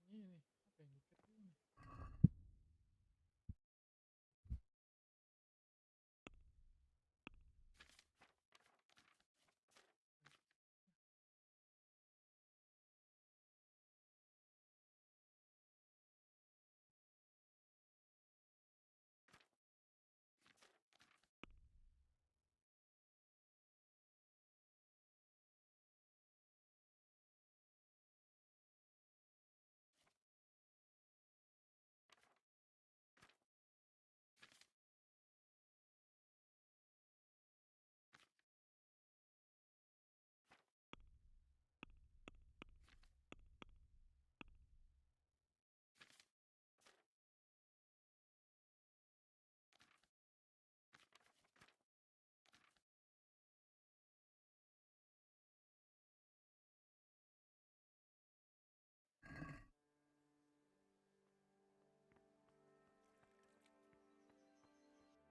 Good luck then. Sebenarnya ini apa yang dikerjain?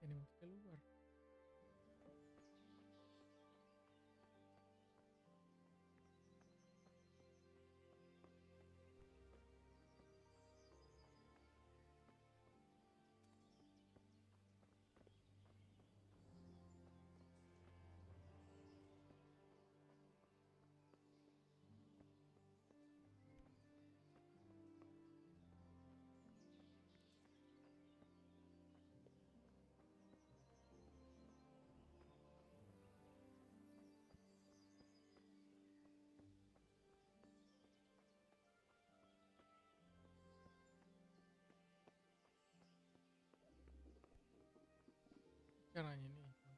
Ini mau keluar. Caranya nih mau keluar.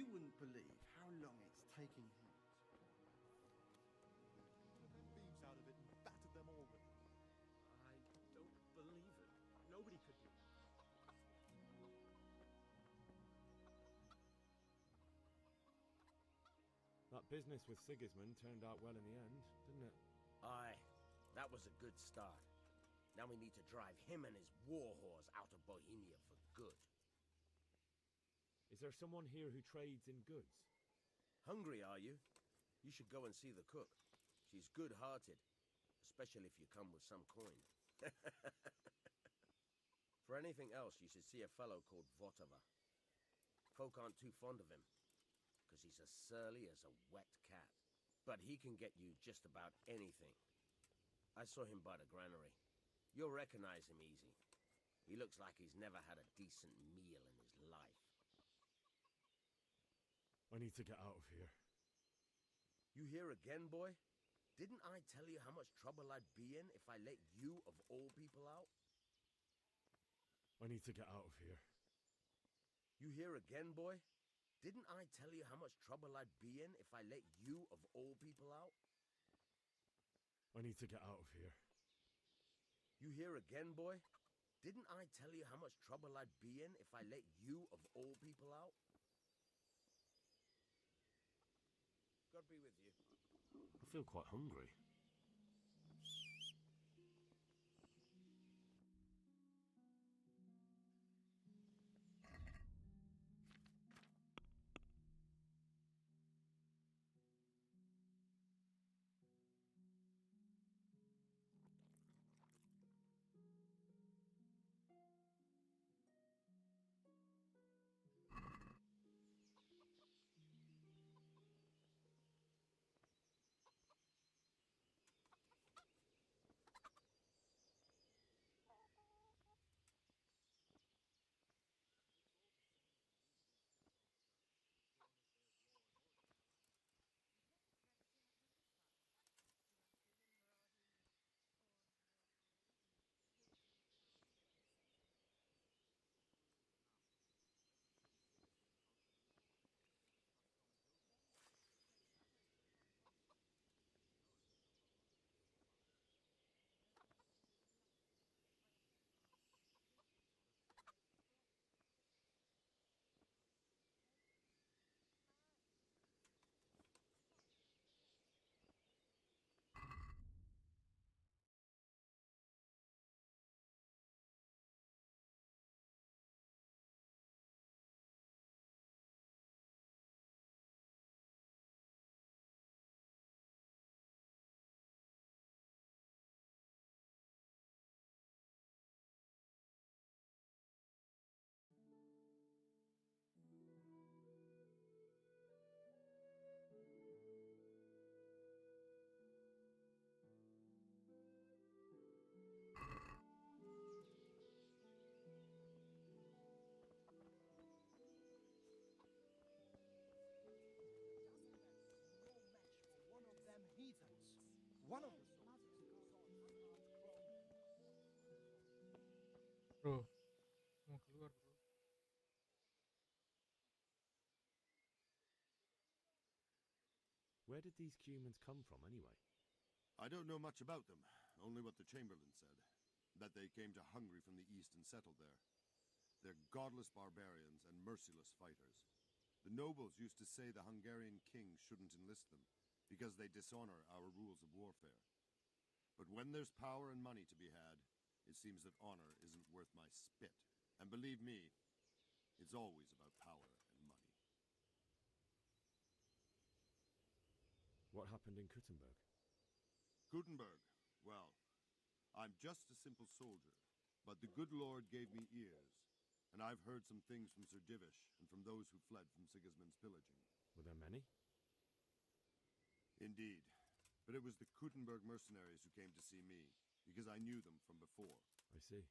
You wouldn't believe how long it's taken him. Beams out of it and battered them all with it. I don't believe it. Nobody could do that. That business with Sigismund turned out well in the end, didn't it? Aye, that was a good start. Now we need to drive him and his war whores out of Bohemia for good. Is there someone here who trades in goods? Hungry, are you? You should go and see the cook. She's good-hearted, especially if you come with some coin. For anything else, you should see a fellow called Votava. Folk aren't too fond of him, because he's as surly as a wet cat. But he can get you just about anything. I saw him by the granary. You'll recognize him easy. He looks like he's never had a decent meal in his life. I need to get out of here. You here again, boy? Didn't I tell you how much trouble I'd be in if I let you, of all people, out? I need to get out of here. You here again, boy? Didn't I tell you how much trouble I'd be in if I let you, of all people, out? I need to get out of here. You here again, boy? Didn't I tell you how much trouble I'd be in if I let you, of all people, out? God be with you. I feel quite hungry. One of the Bro, mau keluar bro. Where did these humans come from, anyway? I don't know much about them, only what the Chamberlain said. That they came to Hungary from the east and settled there. They're godless barbarians and merciless fighters. The nobles used to say the Hungarian king shouldn't enlist them, because they dishonor our rules of warfare. But when there's power and money to be had, it seems that honor isn't worth my spit. And believe me, it's always about power and money. What happened in Kuttenberg? Gutenberg, well, I'm just a simple soldier, but the good Lord gave me ears, and I've heard some things from Sir Divish and from those who fled from Sigismund's pillaging. Were there many? Indeed, but it was the Kuttenberg mercenaries who came to see me, because I knew them from before. I see.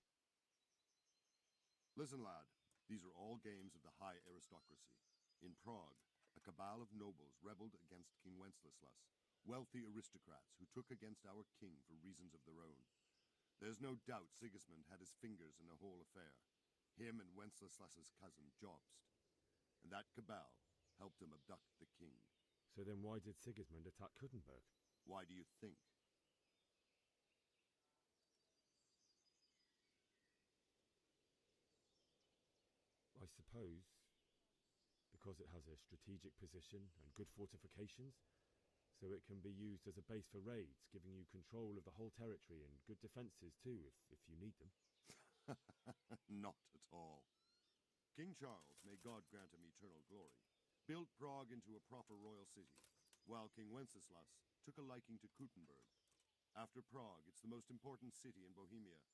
Listen, lad, these are all games of the high aristocracy. In Prague, a cabal of nobles rebelled against King Wenceslas, wealthy aristocrats who took against our king for reasons of their own. There's no doubt Sigismund had his fingers in the whole affair, him and Wenceslas's cousin, Jobst. And that cabal helped him abduct the king. So then why did Sigismund attack Kuttenberg? Why do you think? I suppose because it has a strategic position and good fortifications, so it can be used as a base for raids, giving you control of the whole territory and good defences too, if you need them. Not at all. King Charles, may God grant him eternal glory, built Prague into a proper royal city, while King Wenceslas took a liking to Kuttenberg. After Prague, it's the most important city in Bohemia,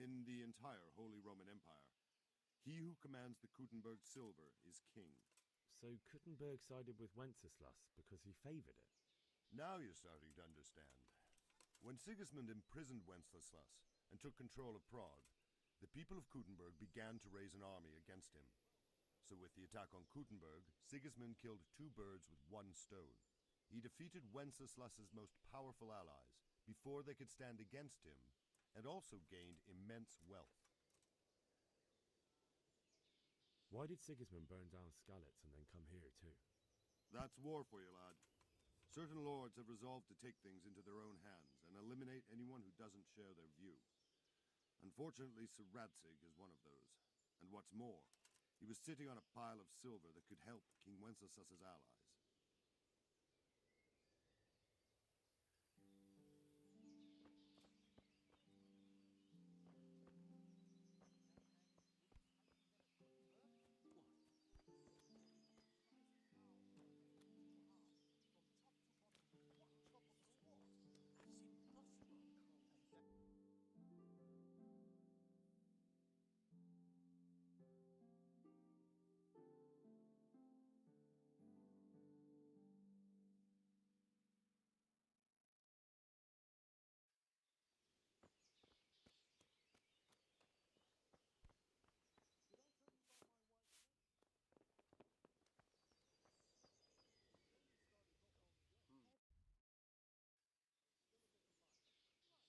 in the entire Holy Roman Empire. He who commands the Kuttenberg silver is king. So Kuttenberg sided with Wenceslas because he favoured it? Now you're starting to understand. When Sigismund imprisoned Wenceslas and took control of Prague, the people of Kuttenberg began to raise an army against him. So with the attack on Kuttenberg, Sigismund killed 2 birds with 1 stone. He defeated Wenceslas's most powerful allies before they could stand against him, and also gained immense wealth. Why did Sigismund burn down Skalitz and then come here too? That's war for you, lad. Certain lords have resolved to take things into their own hands and eliminate anyone who doesn't share their view. Unfortunately, Sir Radzig is one of those. And what's more, he was sitting on a pile of silver that could help King Wenceslas's allies.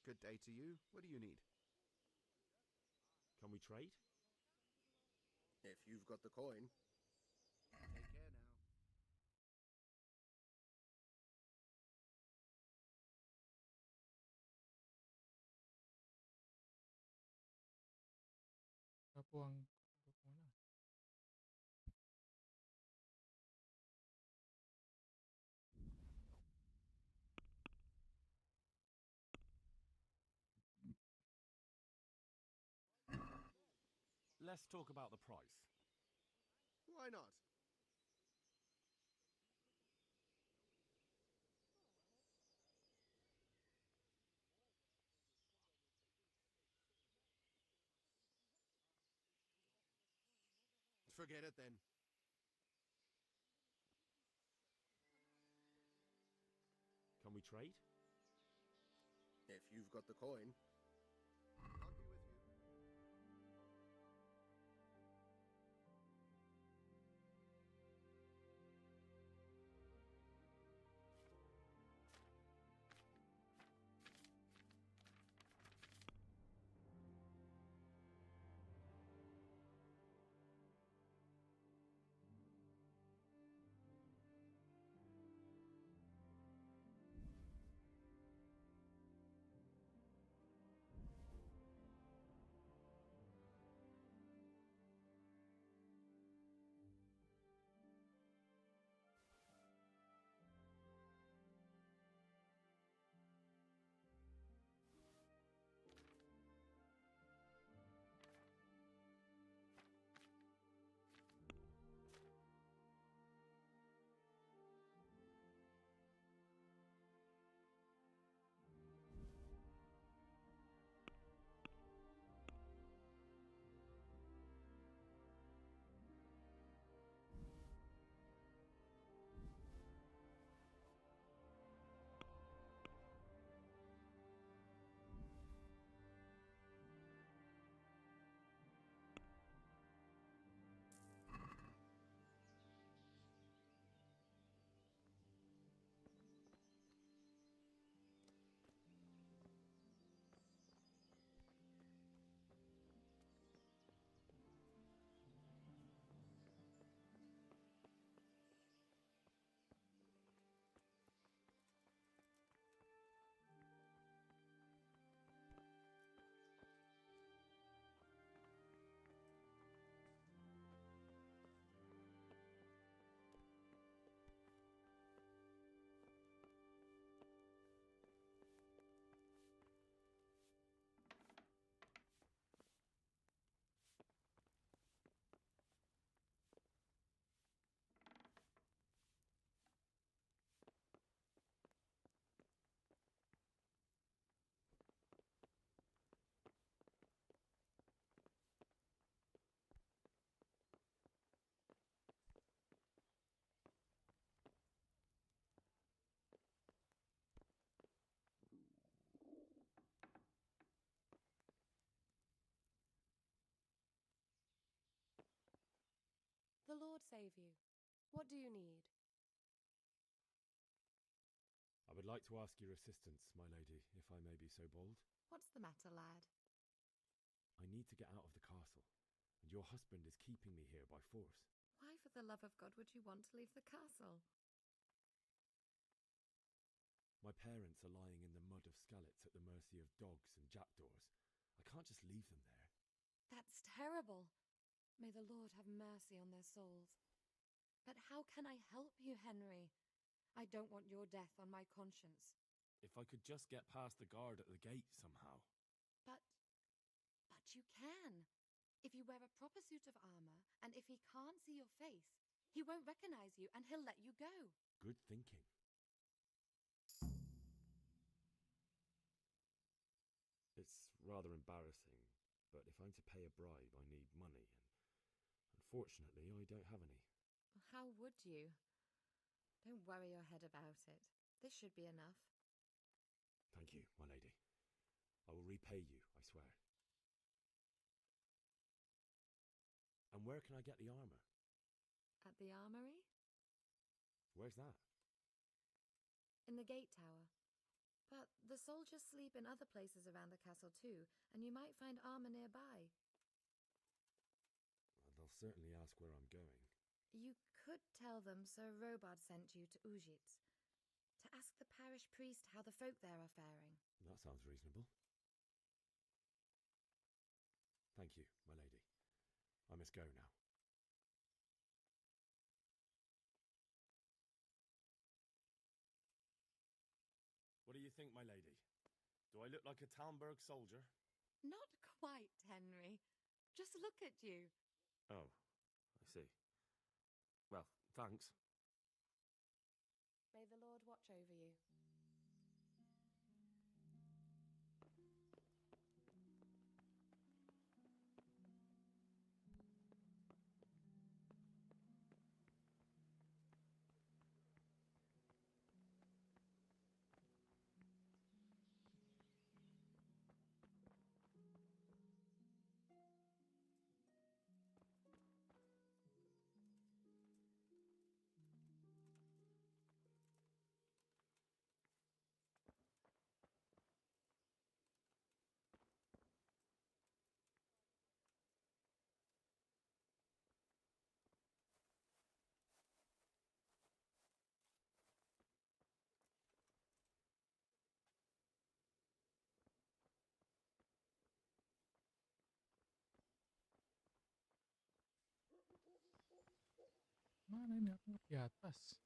Good day to you. What do you need? Can we trade? If you've got the coin. Take care now. Kapuang mana? Let's talk about the price. Why not? Forget it then. Can we trade? If you've got the coin. I'll be with you. Lord save you. What do you need? I would like to ask your assistance, my lady, if I may be so bold. What's the matter, lad? I need to get out of the castle, and your husband is keeping me here by force. Why, for the love of God, would you want to leave the castle? My parents are lying in the mud of Skalitz at the mercy of dogs and jackdaws. I can't just leave them there. That's terrible. May the Lord have mercy on their souls. But how can I help you, Henry? I don't want your death on my conscience. If I could just get past the guard at the gate somehow. But you can. If you wear a proper suit of armor, and if he can't see your face, he won't recognize you and he'll let you go. Good thinking. It's rather embarrassing, but if I'm to pay a bribe, I need money, and unfortunately, I don't have any. How would you? Don't worry your head about it. This should be enough. Thank you, my lady. I will repay you, I swear. And where can I get the armor? At the armory? Where's that? In the gate tower. But the soldiers sleep in other places around the castle too, and you might find armor nearby. Well, they'll certainly ask where I'm going. You could tell them Sir Robard sent you to Ujitz, to ask the parish priest how the folk there are faring. That sounds reasonable. Thank you, my lady. I must go now. What do you think, my lady? Do I look like a Talmberg soldier? Not quite, Henry. Just look at you. Oh, I see. Well, thanks. May the Lord watch over you. Mana ini aku di atas.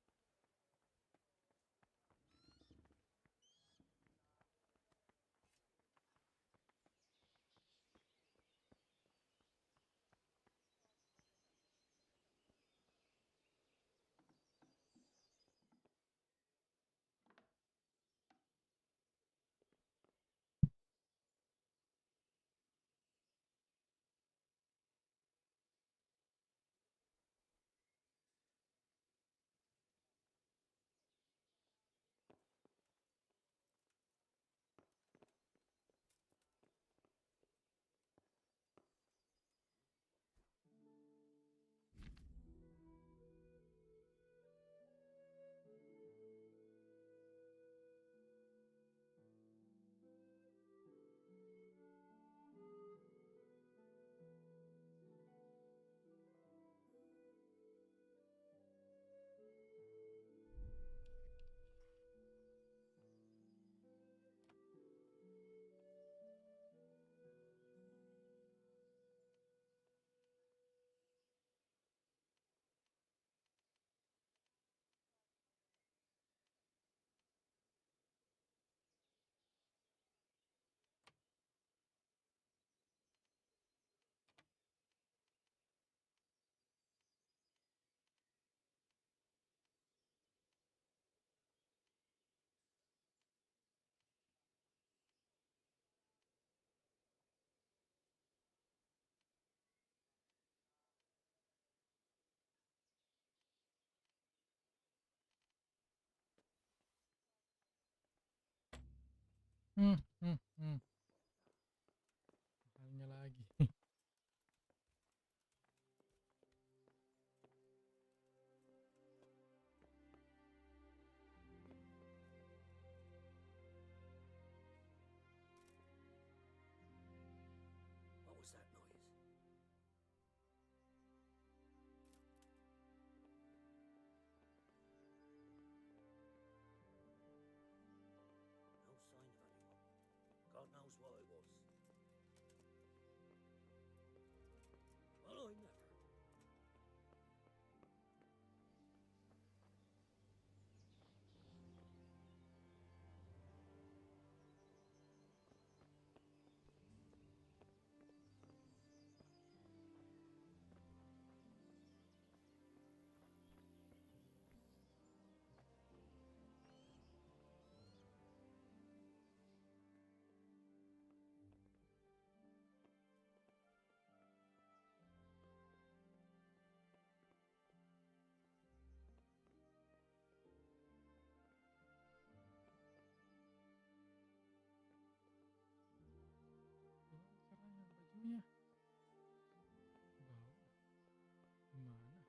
Halnya lagi. knows what it was. Well, I never. Caranya bajunya bau. Gimana?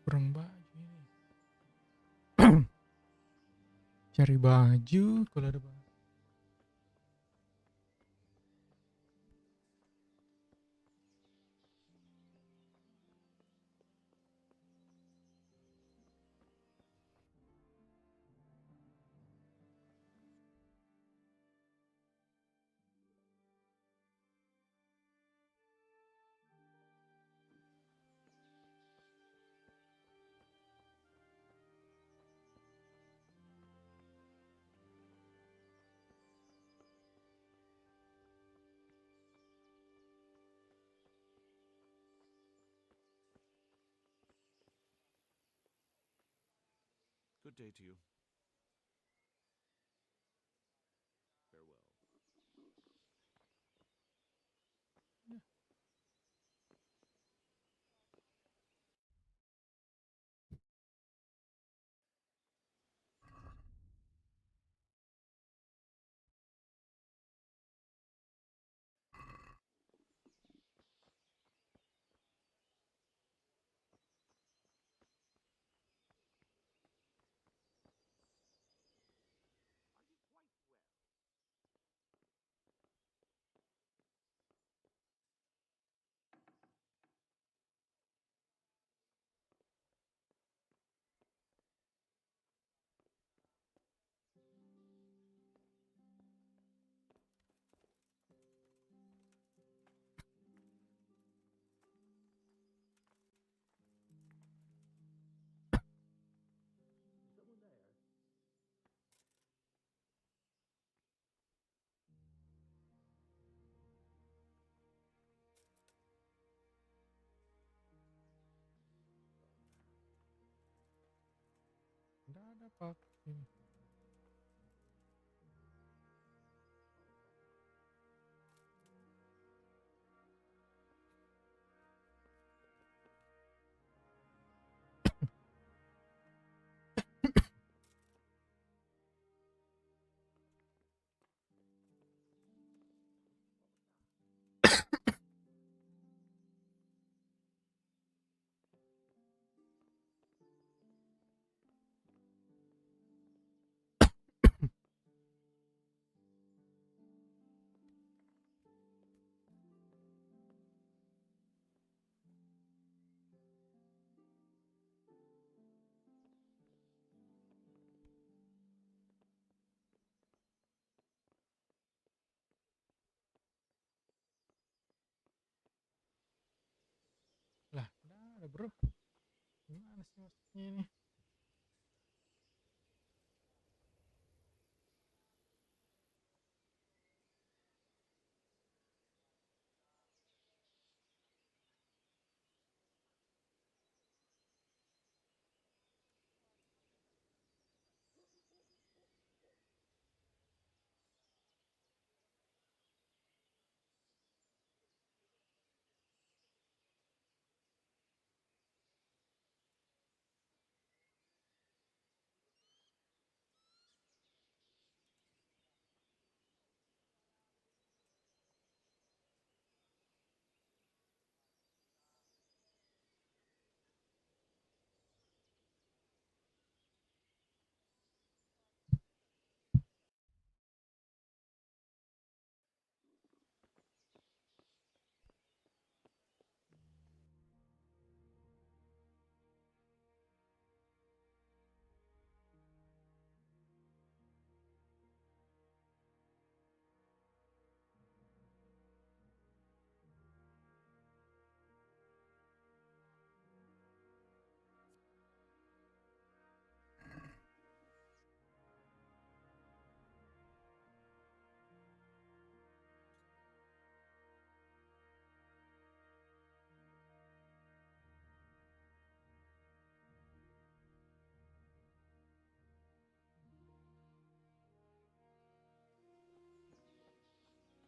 Kurang baju ini. Cari baju kalau ada baju. Good day to you. Farewell. Someone there? Nggak ada vaksin. Lah, nggak ada bro. Gimana sih maksudnya ini?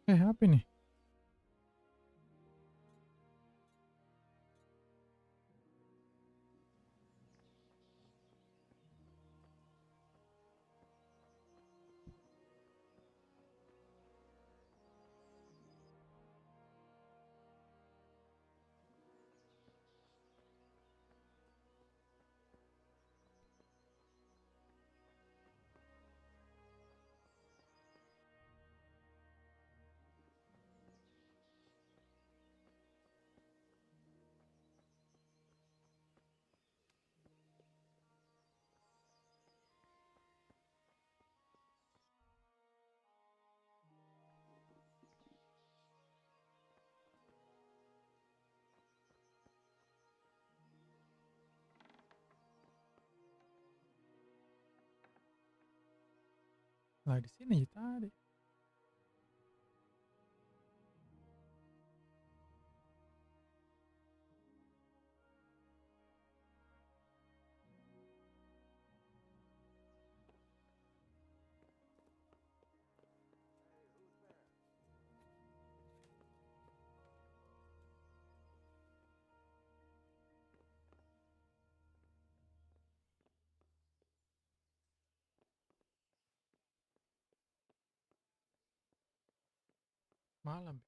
Apa nih? Lah di sini tadi. Malam.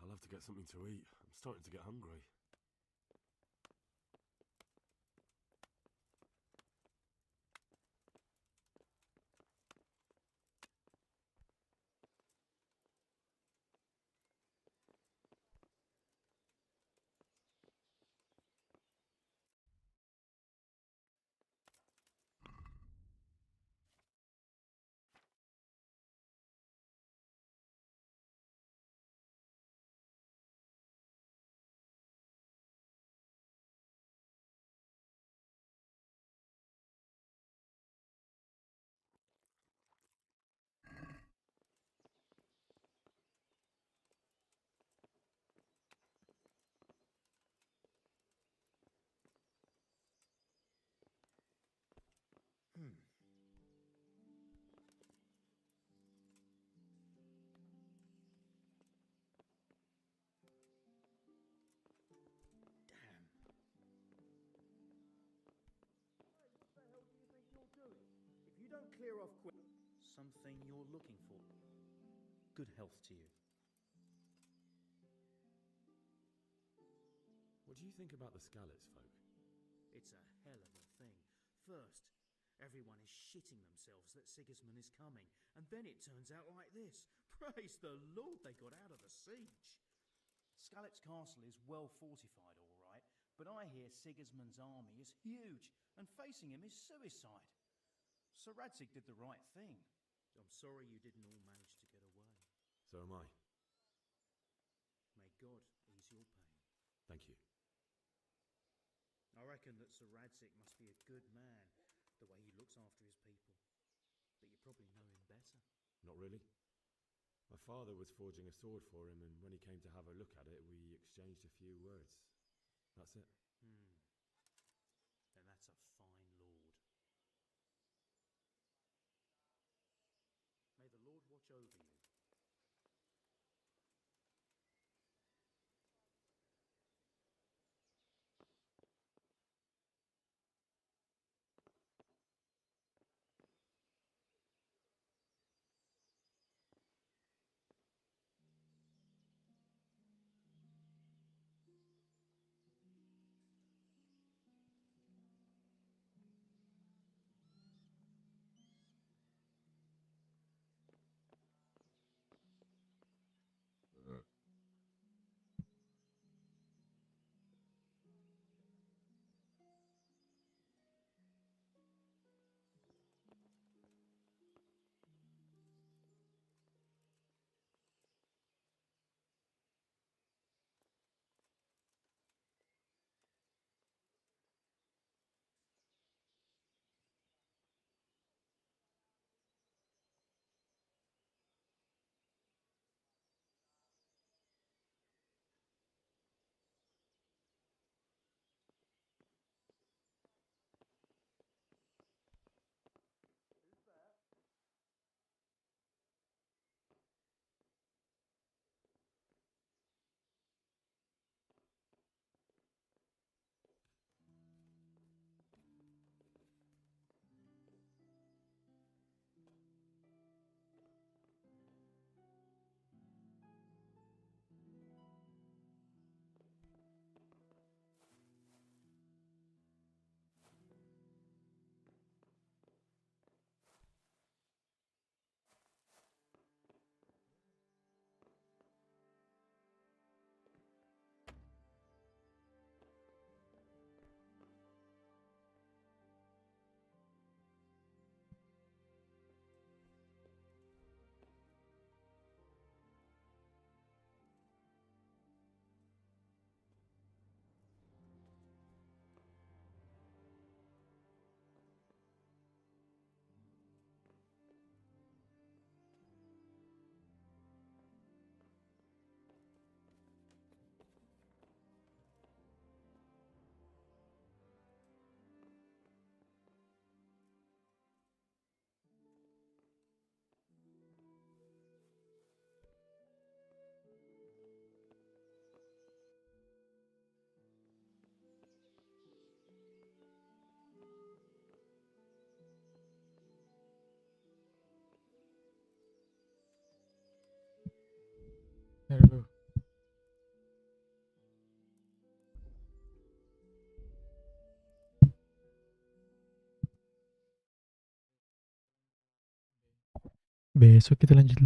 I'll have to get something to eat. I'm starting to get hungry. clear off quick. Something you're looking for. Good health to you. What do you think about the Scalets folk? It's a hell of a thing. First, everyone is shitting themselves that Sigismund is coming, and then it turns out like this. Praise the Lord, they got out of the siege. Scalet's castle is well fortified, all right, but I hear Sigismund's army is huge, and facing him is suicide. Sir Radzig did the right thing. I'm sorry you didn't all manage to get away. So am I. May God ease your pain. Thank you. I reckon that Sir Radzig must be a good man, the way he looks after his people. But you probably know him better. Not really. My father was forging a sword for him, and when he came to have a look at it, we exchanged a few words. That's it. Then that's a fine lord. May the Lord watch over you. Hello. Besok kita lanjut